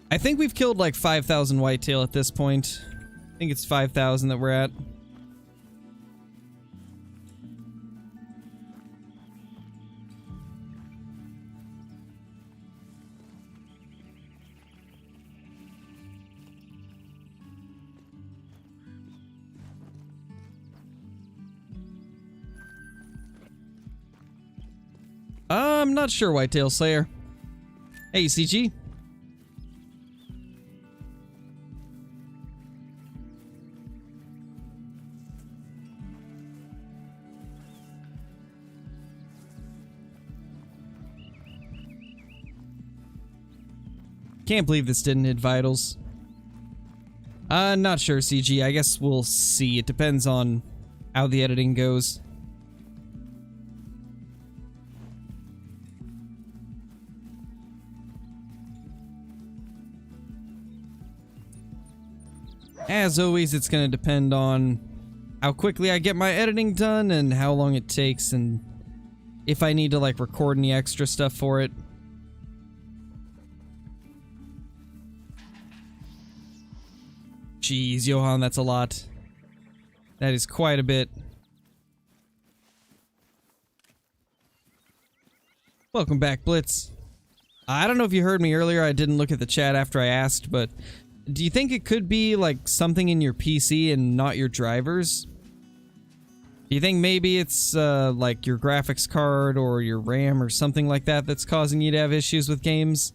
I think we've killed like 5,000 whitetail at this point. I think it's 5,000 that we're at. I'm not sure, Whitetail Slayer. Hey, CG. Can't believe this didn't hit vitals. Not sure, CG. I guess we'll see. It depends on how the editing goes. As always, it's going to depend on how quickly I get my editing done and how long it takes and if I need to like record any extra stuff for it. Jeez, Johan, that's a lot. That is quite a bit. Welcome back, Blitz. I don't know if you heard me earlier, I didn't look at the chat after I asked, but do you think it could be like something in your PC and not your drivers? Do you think maybe it's like your graphics card or your RAM or something like that that's causing you to have issues with games?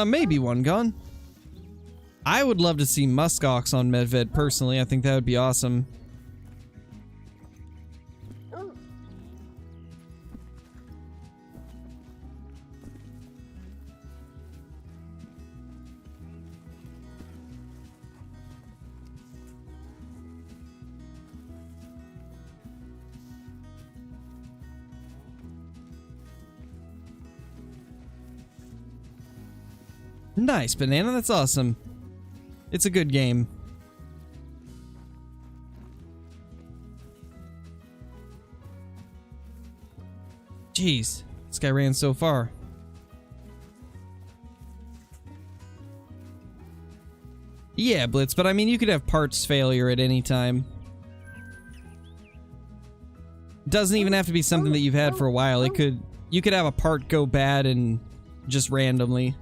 Maybe one gone. I would love to see muskox on Medved personally. I think that would be awesome. Nice, Banana, that's awesome. It's a good game. Jeez, this guy ran so far. Yeah, Blitz, but I mean, you could have parts failure at any time. Doesn't even have to be something that you've had for a while. It could, you could have a part go bad and just randomly.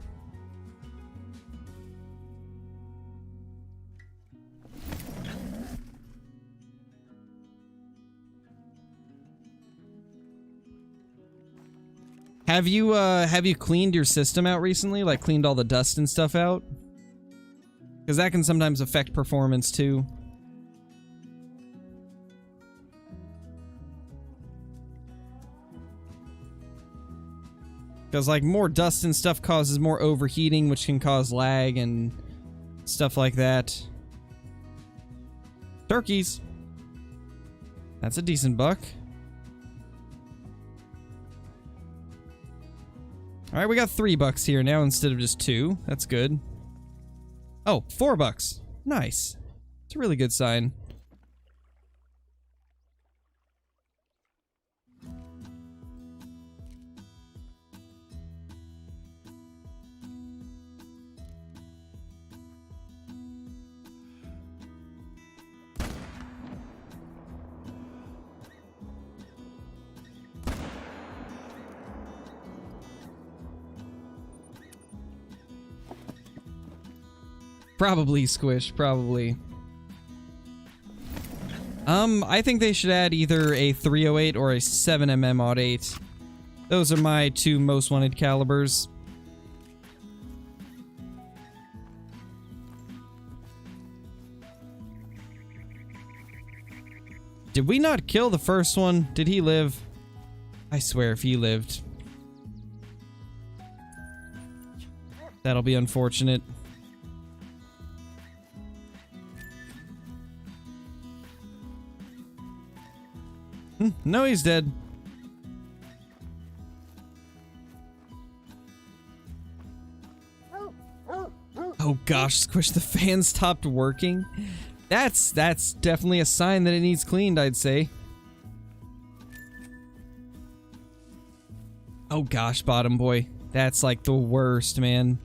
Have you cleaned your system out recently? Like cleaned all the dust and stuff out? Because that can sometimes affect performance too. Because like more dust and stuff causes more overheating, which can cause lag and stuff like that. Turkeys. That's a decent buck. Alright, we got 3 bucks here now instead of just 2. That's good. Oh, 4 bucks. Nice. It's a really good sign. Probably, Squish, probably. I think they should add either a 308 or a 7mm Mod 8. Those are my 2 most wanted calibers. Did we not kill the first one? Did he live? I swear if he lived. That'll be unfortunate. No, he's dead. Oh gosh, Squish, the fan stopped working. That's definitely a sign that it needs cleaned, I'd say. Oh gosh, Bottom Boy. That's like the worst, man.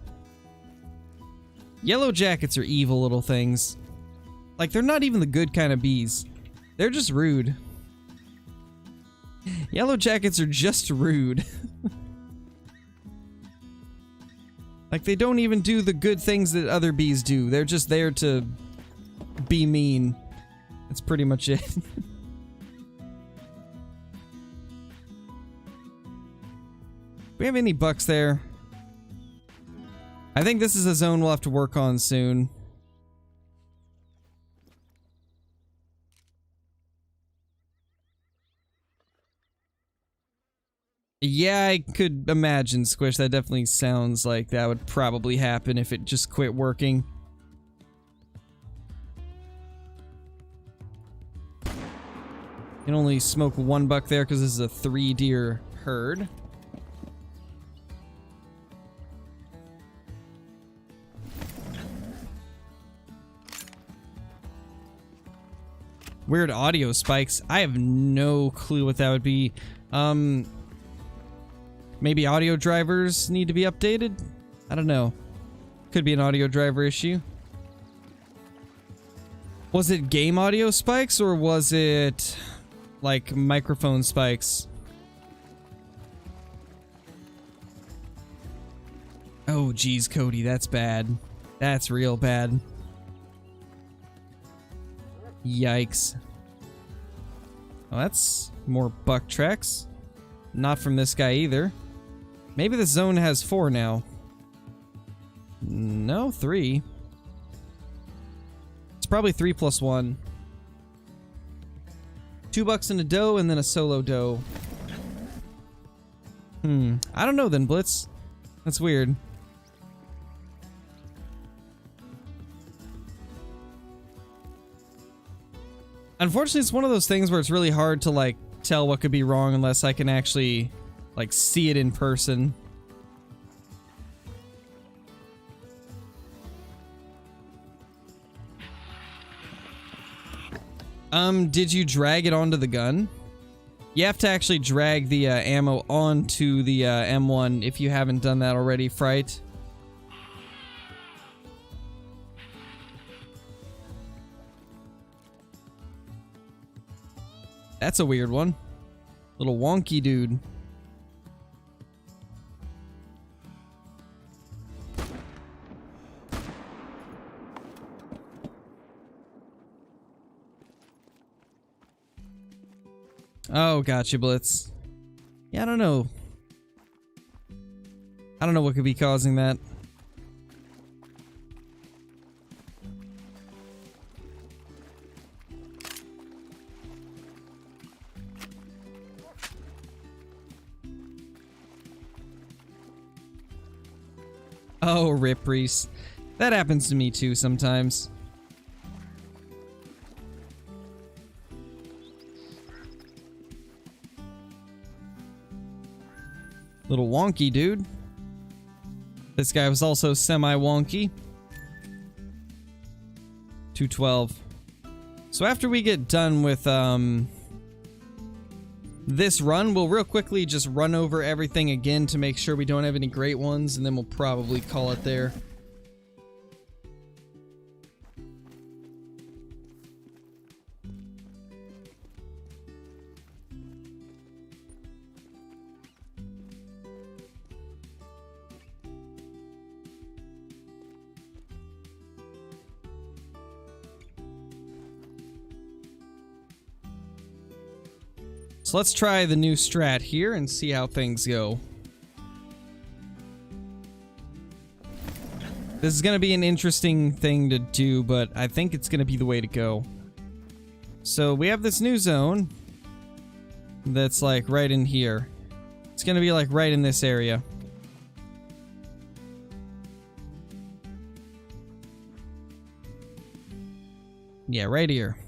Yellow jackets are evil little things. Like, they're not even the good kind of bees. They're just rude. Yellow jackets are just rude. Like, they don't even do the good things that other bees do. They're just there to be mean. That's pretty much it. Do we have any bucks there? I think this is a zone we'll have to work on soon. Yeah, I could imagine, Squish. That definitely sounds like that would probably happen if it just quit working. You can only smoke 1 buck there because this is a 3 deer herd. Weird audio spikes. I have no clue what that would be. Maybe audio drivers need to be updated? I don't know. Could be an audio driver issue. Was it game audio spikes or was it like microphone spikes? Oh geez, Cody, that's bad. That's real bad. Yikes. Well, that's more buck tracks. Not from this guy either. Maybe the zone has 4 now. No, 3. It's probably 3 plus 1. 2 bucks in a doe and then a solo doe. I don't know then, Blitz. That's weird. Unfortunately, it's one of those things where it's really hard to, like, tell what could be wrong unless I can actually, like, see it in person. Did you drag it onto the gun? You have to actually drag the ammo onto the M1 if you haven't done that already, Fright. That's a weird one. Little wonky dude. Oh, gotcha, Blitz. Yeah, I don't know. I don't know what could be causing that. Oh, rip, Reese. That happens to me too sometimes. Little wonky dude. This guy was also semi-wonky. 212. So after we get done with this run, we'll real quickly just run over everything again to make sure we don't have any great ones, and then we'll probably call it there. So let's try the new strat here and see how things go. This is going to be an interesting thing to do, but I think it's going to be the way to go. So we have this new zone that's like right in here. It's going to be like right in this area. Yeah, right here.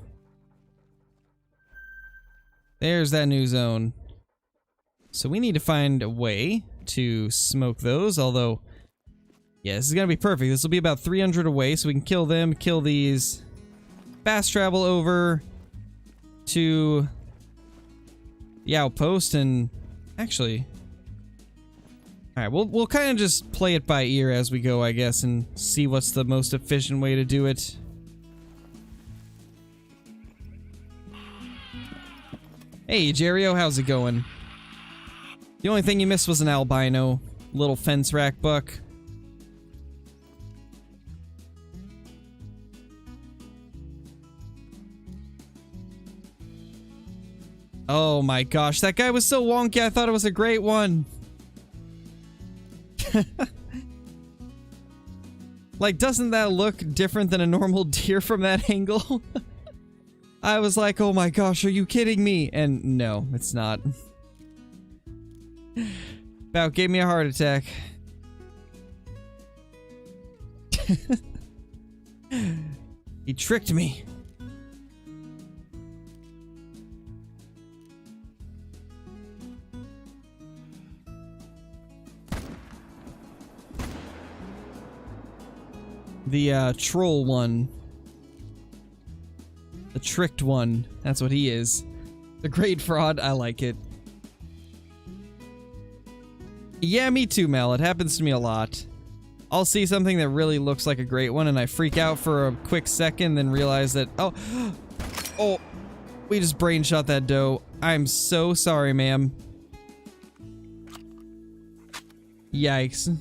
There's that new zone. So we need to find a way to smoke those, although, yeah, this is gonna be perfect. This will be about 300 away, so we can kill them, kill these, fast travel over to the outpost, and actually, alright, we'll kind of just play it by ear as we go, I guess, and see what's the most efficient way to do it. Hey, Jerio, how's it going? The only thing you missed was an albino. Little fence rack buck. Oh my gosh, that guy was so wonky, I thought it was a great one. Like, doesn't that look different than a normal deer from that angle? I was like, oh my gosh, are you kidding me? And no, it's not. About gave me a heart attack. He tricked me. The troll one. The tricked one. That's what he is. The great fraud. I like it. Yeah, me too, Mel. It happens to me a lot. I'll see something that really looks like a great one and I freak out for a quick second, then realize that, oh, we just brain shot that doe. I'm so sorry, ma'am. Yikes.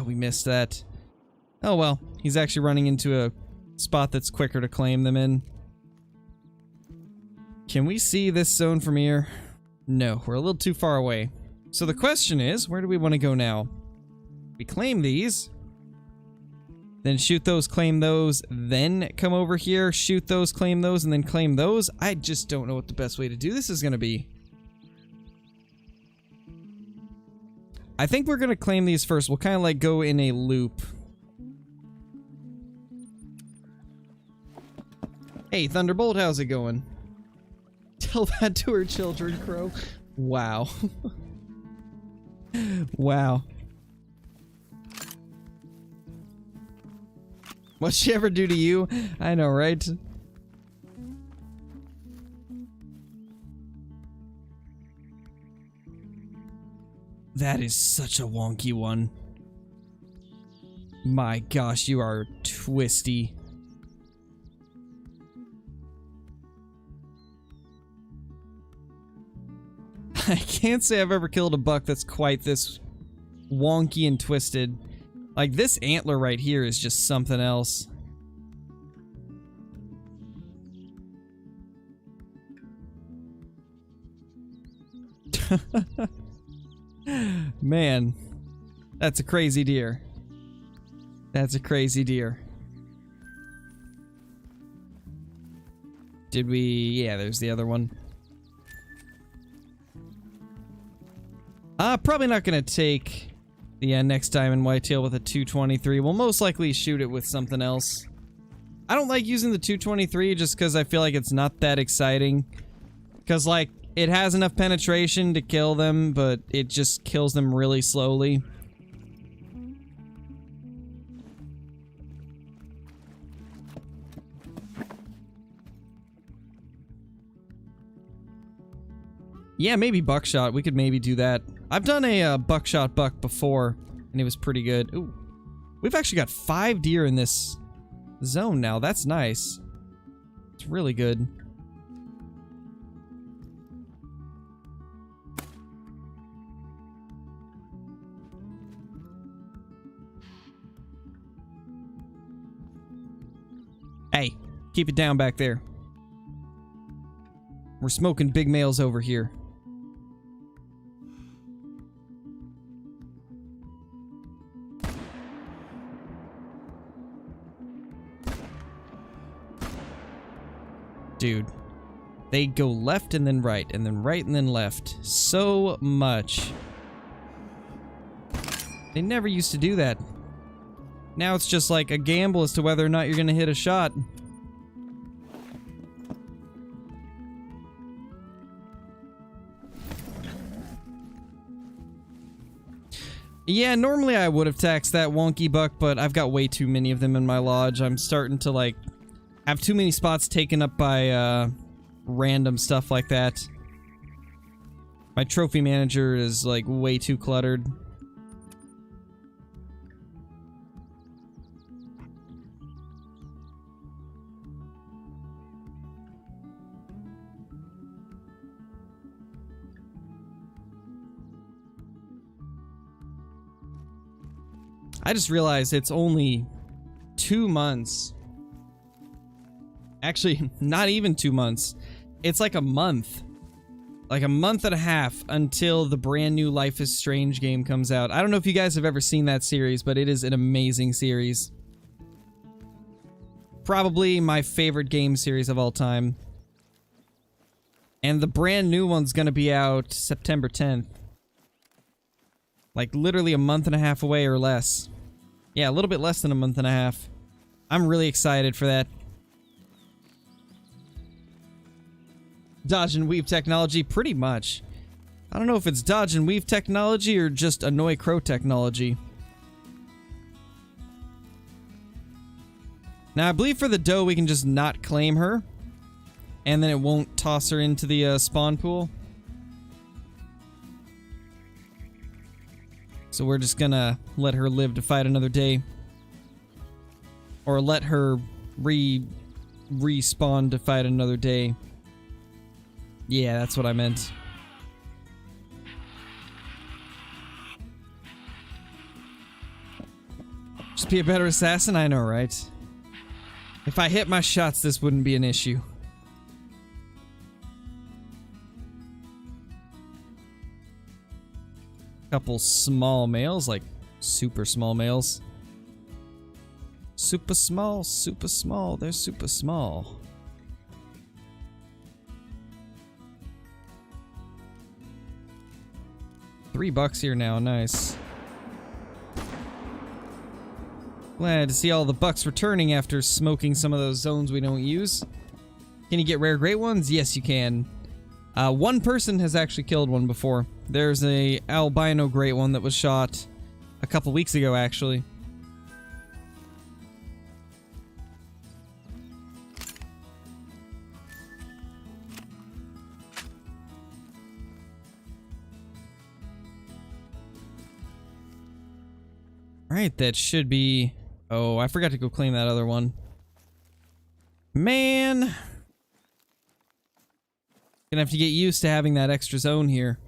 We missed that. Oh well, he's actually running into a spot that's quicker to claim them in. Can we see this zone from here? No, we're a little too far away. So the question is, where do we want to go now? We claim these, then shoot those, claim those, then come over here, shoot those, claim those, and then claim those. I just don't know what the best way to do this is going to be. I think we're gonna claim these first. We'll kind of like go in a loop. Hey, Thunderbolt, how's it going? Tell that to her children, Crow. Wow. Wow. What'd she ever do to you? I know, right? That is such a wonky one. My gosh, you are twisty. I can't say I've ever killed a buck that's quite this wonky and twisted. Like, this antler right here is just something else. Man, that's a crazy deer. That's a crazy deer. Did we... yeah, there's the other one. Probably not gonna take the next diamond whitetail with a 223. We'll most likely shoot it with something else. I don't like using the 223 just because I feel like it's not that exciting. Because, like, it has enough penetration to kill them, but it just kills them really slowly. Yeah, maybe buckshot. We could maybe do that. I've done a buckshot buck before, and it was pretty good. Ooh. We've actually got 5 deer in this zone now. That's nice. It's really good. Hey, keep it down back there. We're smoking big males over here. Dude, they go left and then right and then right and then left so much. They never used to do that. Now it's just like a gamble as to whether or not you're gonna hit a shot. Yeah, normally I would have taxed that wonky buck, but I've got way too many of them in my lodge. I'm starting to, like, have too many spots taken up by, random stuff like that. My trophy manager is, like, way too cluttered. I just realized it's only 2 months. Actually, not even 2 months. It's like a month. Like a month and a half until the brand new Life is Strange game comes out. I don't know if you guys have ever seen that series, but it is an amazing series. Probably my favorite game series of all time. And the brand new one's gonna be out September 10th. Like literally a month and a half away or less. Yeah, a little bit less than a month and a half. I'm really excited for that. Dodge and weave technology, pretty much. I don't know if it's dodge and weave technology or just annoy crow technology. Now, I believe for the doe, we can just not claim her. And then it won't toss her into the spawn pool. So we're just gonna let her live to fight another day. Or let her respawn to fight another day. Yeah, that's what I meant. Just be a better assassin? I know, right? If I hit my shots, this wouldn't be an issue. Couple small males, like super small males. Super small, they're super small. $3 here now, nice. Glad to see all the bucks returning after smoking some of those zones we don't use. Can you get rare great ones? Yes, you can. One person has actually killed one before. There's a albino great one that was shot a couple weeks ago, actually. Alright, that should be... Oh, I forgot to go claim that other one. Man! Gonna have to get used to having that extra zone here.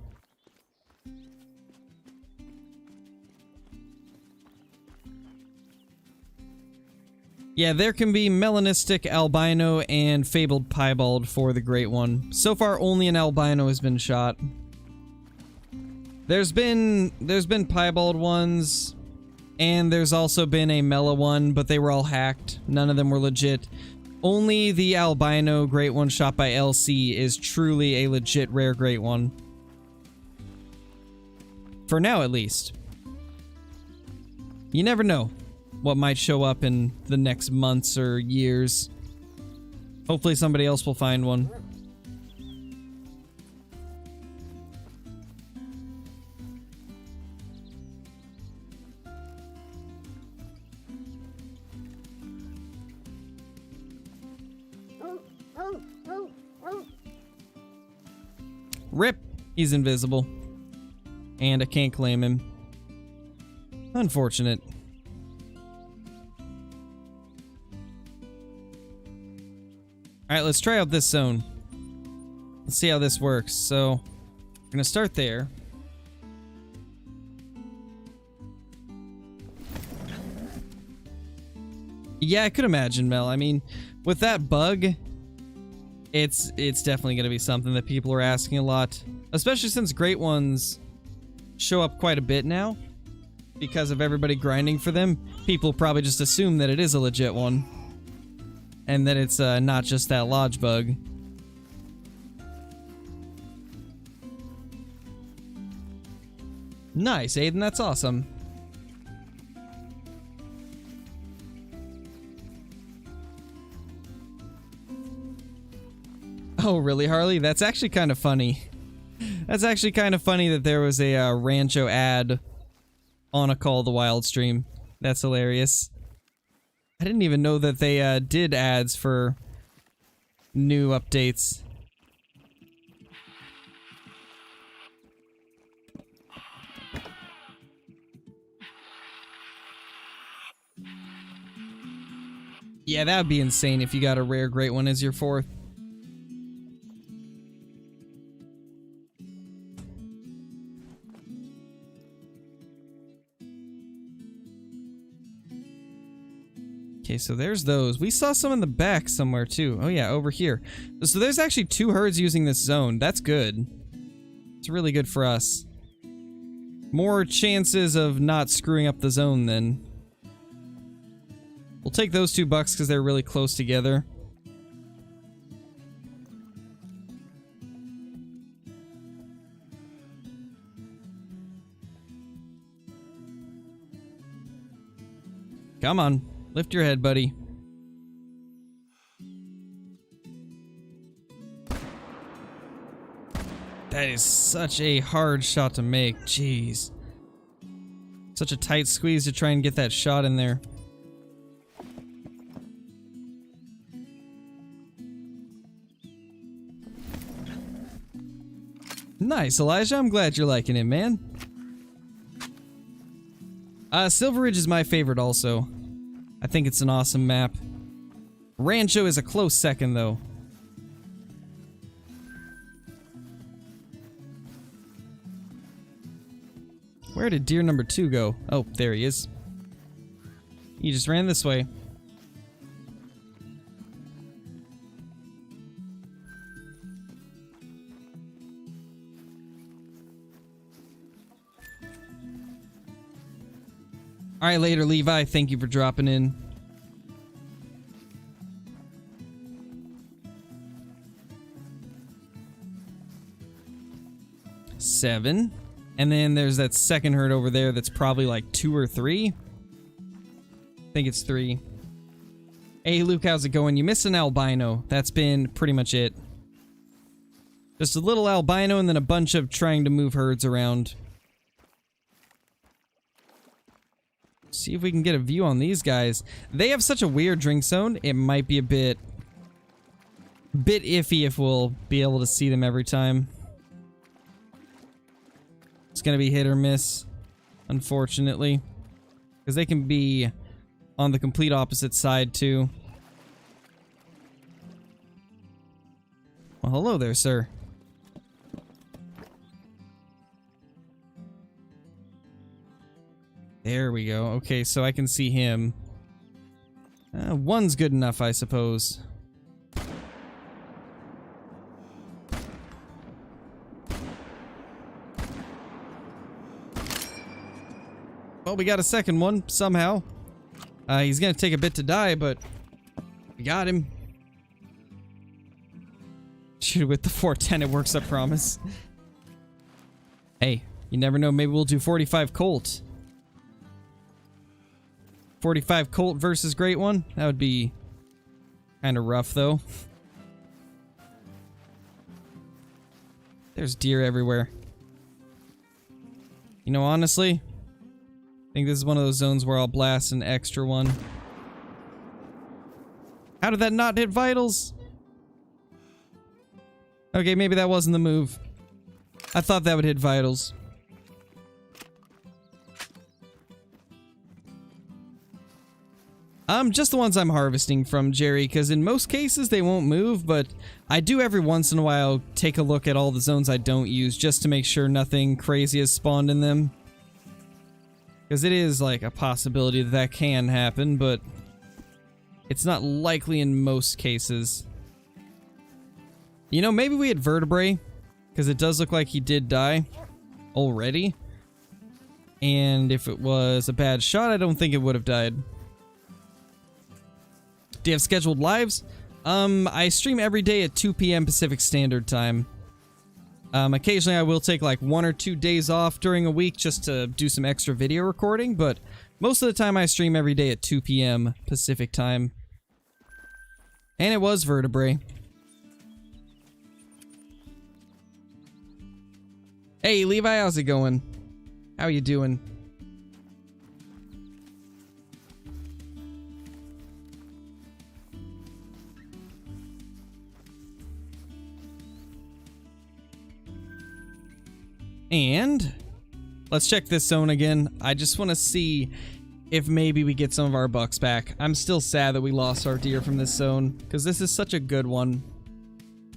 Yeah, there can be melanistic, albino, and fabled piebald for the Great One. So far, only an albino has been shot. There's been piebald ones, and there's also been a mela one, but they were all hacked. None of them were legit. Only the albino Great One shot by LC is truly a legit rare Great One. For now, at least. You never know what might show up in the next months or years. Hopefully somebody else will find one. Rip! He's invisible. And I can't claim him. Unfortunate. Alright, let's try out this zone. Let's see how this works. So, we're gonna start there. Yeah, I could imagine, Mel. I mean, with that bug, it's definitely gonna be something that people are asking a lot. Especially since Great Ones show up quite a bit now. Because of everybody grinding for them, people probably just assume that it is a legit one. And that it's not just that lodge bug. Nice, Aiden, that's awesome. Oh, really, Harley? That's actually kind of funny. That's actually kind of funny that there was a Rancho ad on a Call of the Wild stream. That's hilarious. I didn't even know that they did ads for new updates. Yeah, that would be insane if you got a rare Great One as your fourth. Okay, so there's those. We saw some in the back somewhere too. Oh yeah, over here. So there's actually 2 herds using this zone. That's good. It's really good for us. More chances of not screwing up the zone then. We'll take those 2 bucks because they're really close together. Come on. Lift your head, buddy. That is such a hard shot to make. Jeez. Such a tight squeeze to try and get that shot in there. Nice, Elijah. I'm glad you're liking it, man. Silver Ridge is my favorite also. I think it's an awesome map. Rancho is a close second, though. Where did deer number 2 go? Oh, there he is. He just ran this way. Alright, later, Levi. Thank you for dropping in. Seven. And then there's that second herd over there that's probably like 2 or 3. I think it's 3. Hey, Luke, how's it going? You missed an albino. That's been pretty much it. Just a little albino and then a bunch of trying to move herds around. See if we can get a view on these guys. They have such a weird drink zone, it might be a bit iffy if we'll be able to see them every time. It's gonna be hit or miss, unfortunately. Because they can be on the complete opposite side, too. Well, hello there, sir. There we go. Okay, so I can see him. One's good enough, I suppose. Well, we got a second one, somehow. He's gonna take a bit to die, but we got him. Shoot it with the 410, it works, I promise. Hey, you never know, maybe we'll do 45 Colt. 45 Colt versus Great One? That would be kind of rough, though. There's deer everywhere. You know, honestly, I think this is one of those zones where I'll blast an extra one. How did that not hit vitals? Okay, maybe that wasn't the move. I thought that would hit vitals. Just the ones I'm harvesting from, Jerry, because in most cases they won't move, but I do every once in a while take a look at all the zones I don't use just to make sure nothing crazy has spawned in them. Because it is, like, a possibility that that can happen, but it's not likely in most cases. You know, maybe we had vertebrae, because it does look like he did die already. And if it was a bad shot, I don't think it would have died. Do you have scheduled lives? I stream every day at 2 p.m. Pacific Standard Time. Occasionally I will take like 1 or 2 days off during a week just to do some extra video recording, but most of the time I stream every day at 2 p.m. Pacific Time. And it was vertebrae. Hey Levi, how's it going? How you doing? And let's check this zone again. I just want to see if maybe we get some of our bucks back. I'm still sad that we lost our deer from this zone, because this is such a good one.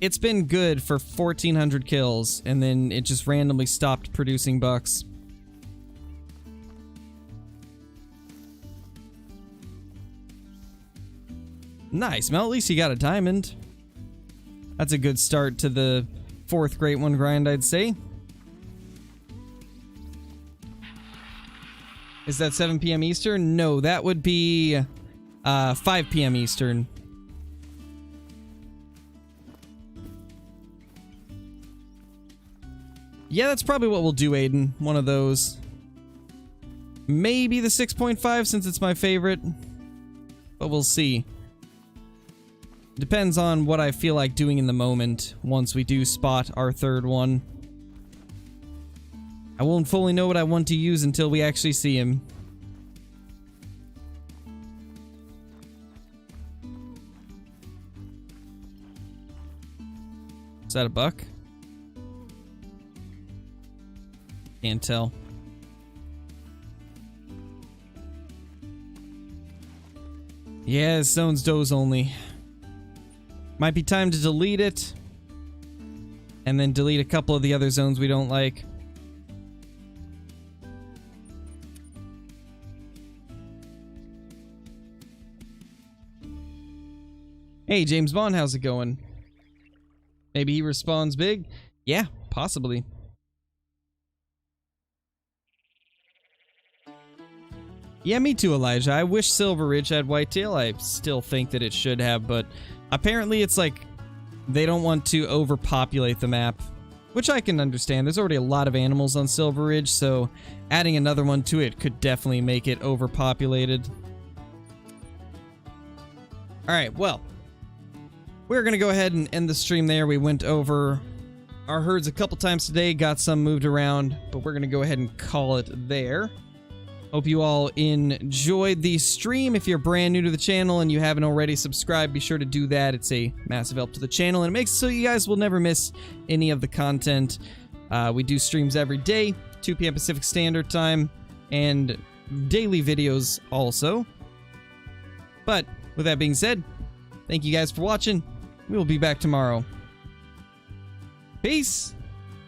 It's been good for 1,400 kills, and then it just randomly stopped producing bucks. Nice, Mel, at least you got a diamond. That's a good start to the 4th Great One grind, I'd say. Is that 7 p.m. Eastern? No, that would be 5 p.m. Eastern. Yeah, that's probably what we'll do, Aiden. One of those. Maybe the 6.5 since it's my favorite. But we'll see. Depends on what I feel like doing in the moment once we do spot our 3rd one. I won't fully know what I want to use until we actually see him. Is that a buck? Can't tell. Yeah, this zone's does only. Might be time to delete it. And then delete a couple of the other zones we don't like. Hey, James Bond, how's it going? Maybe he respawns big? Yeah, possibly. Yeah, me too, Elijah. I wish Silver Ridge had whitetail. I still think that it should have, but apparently it's like they don't want to overpopulate the map, which I can understand. There's already a lot of animals on Silver Ridge, so adding another one to it could definitely make it overpopulated. Alright, well, we're going to go ahead and end the stream there. We went over our herds a couple times today, got some moved around, but we're going to go ahead and call it there. Hope you all enjoyed the stream. If you're brand new to the channel and you haven't already subscribed, be sure to do that. It's a massive help to the channel, and it makes it so you guys will never miss any of the content. We do streams every day, 2 p.m. Pacific Standard Time, and daily videos also. But with that being said, thank you guys for watching. We will be back tomorrow. Peace!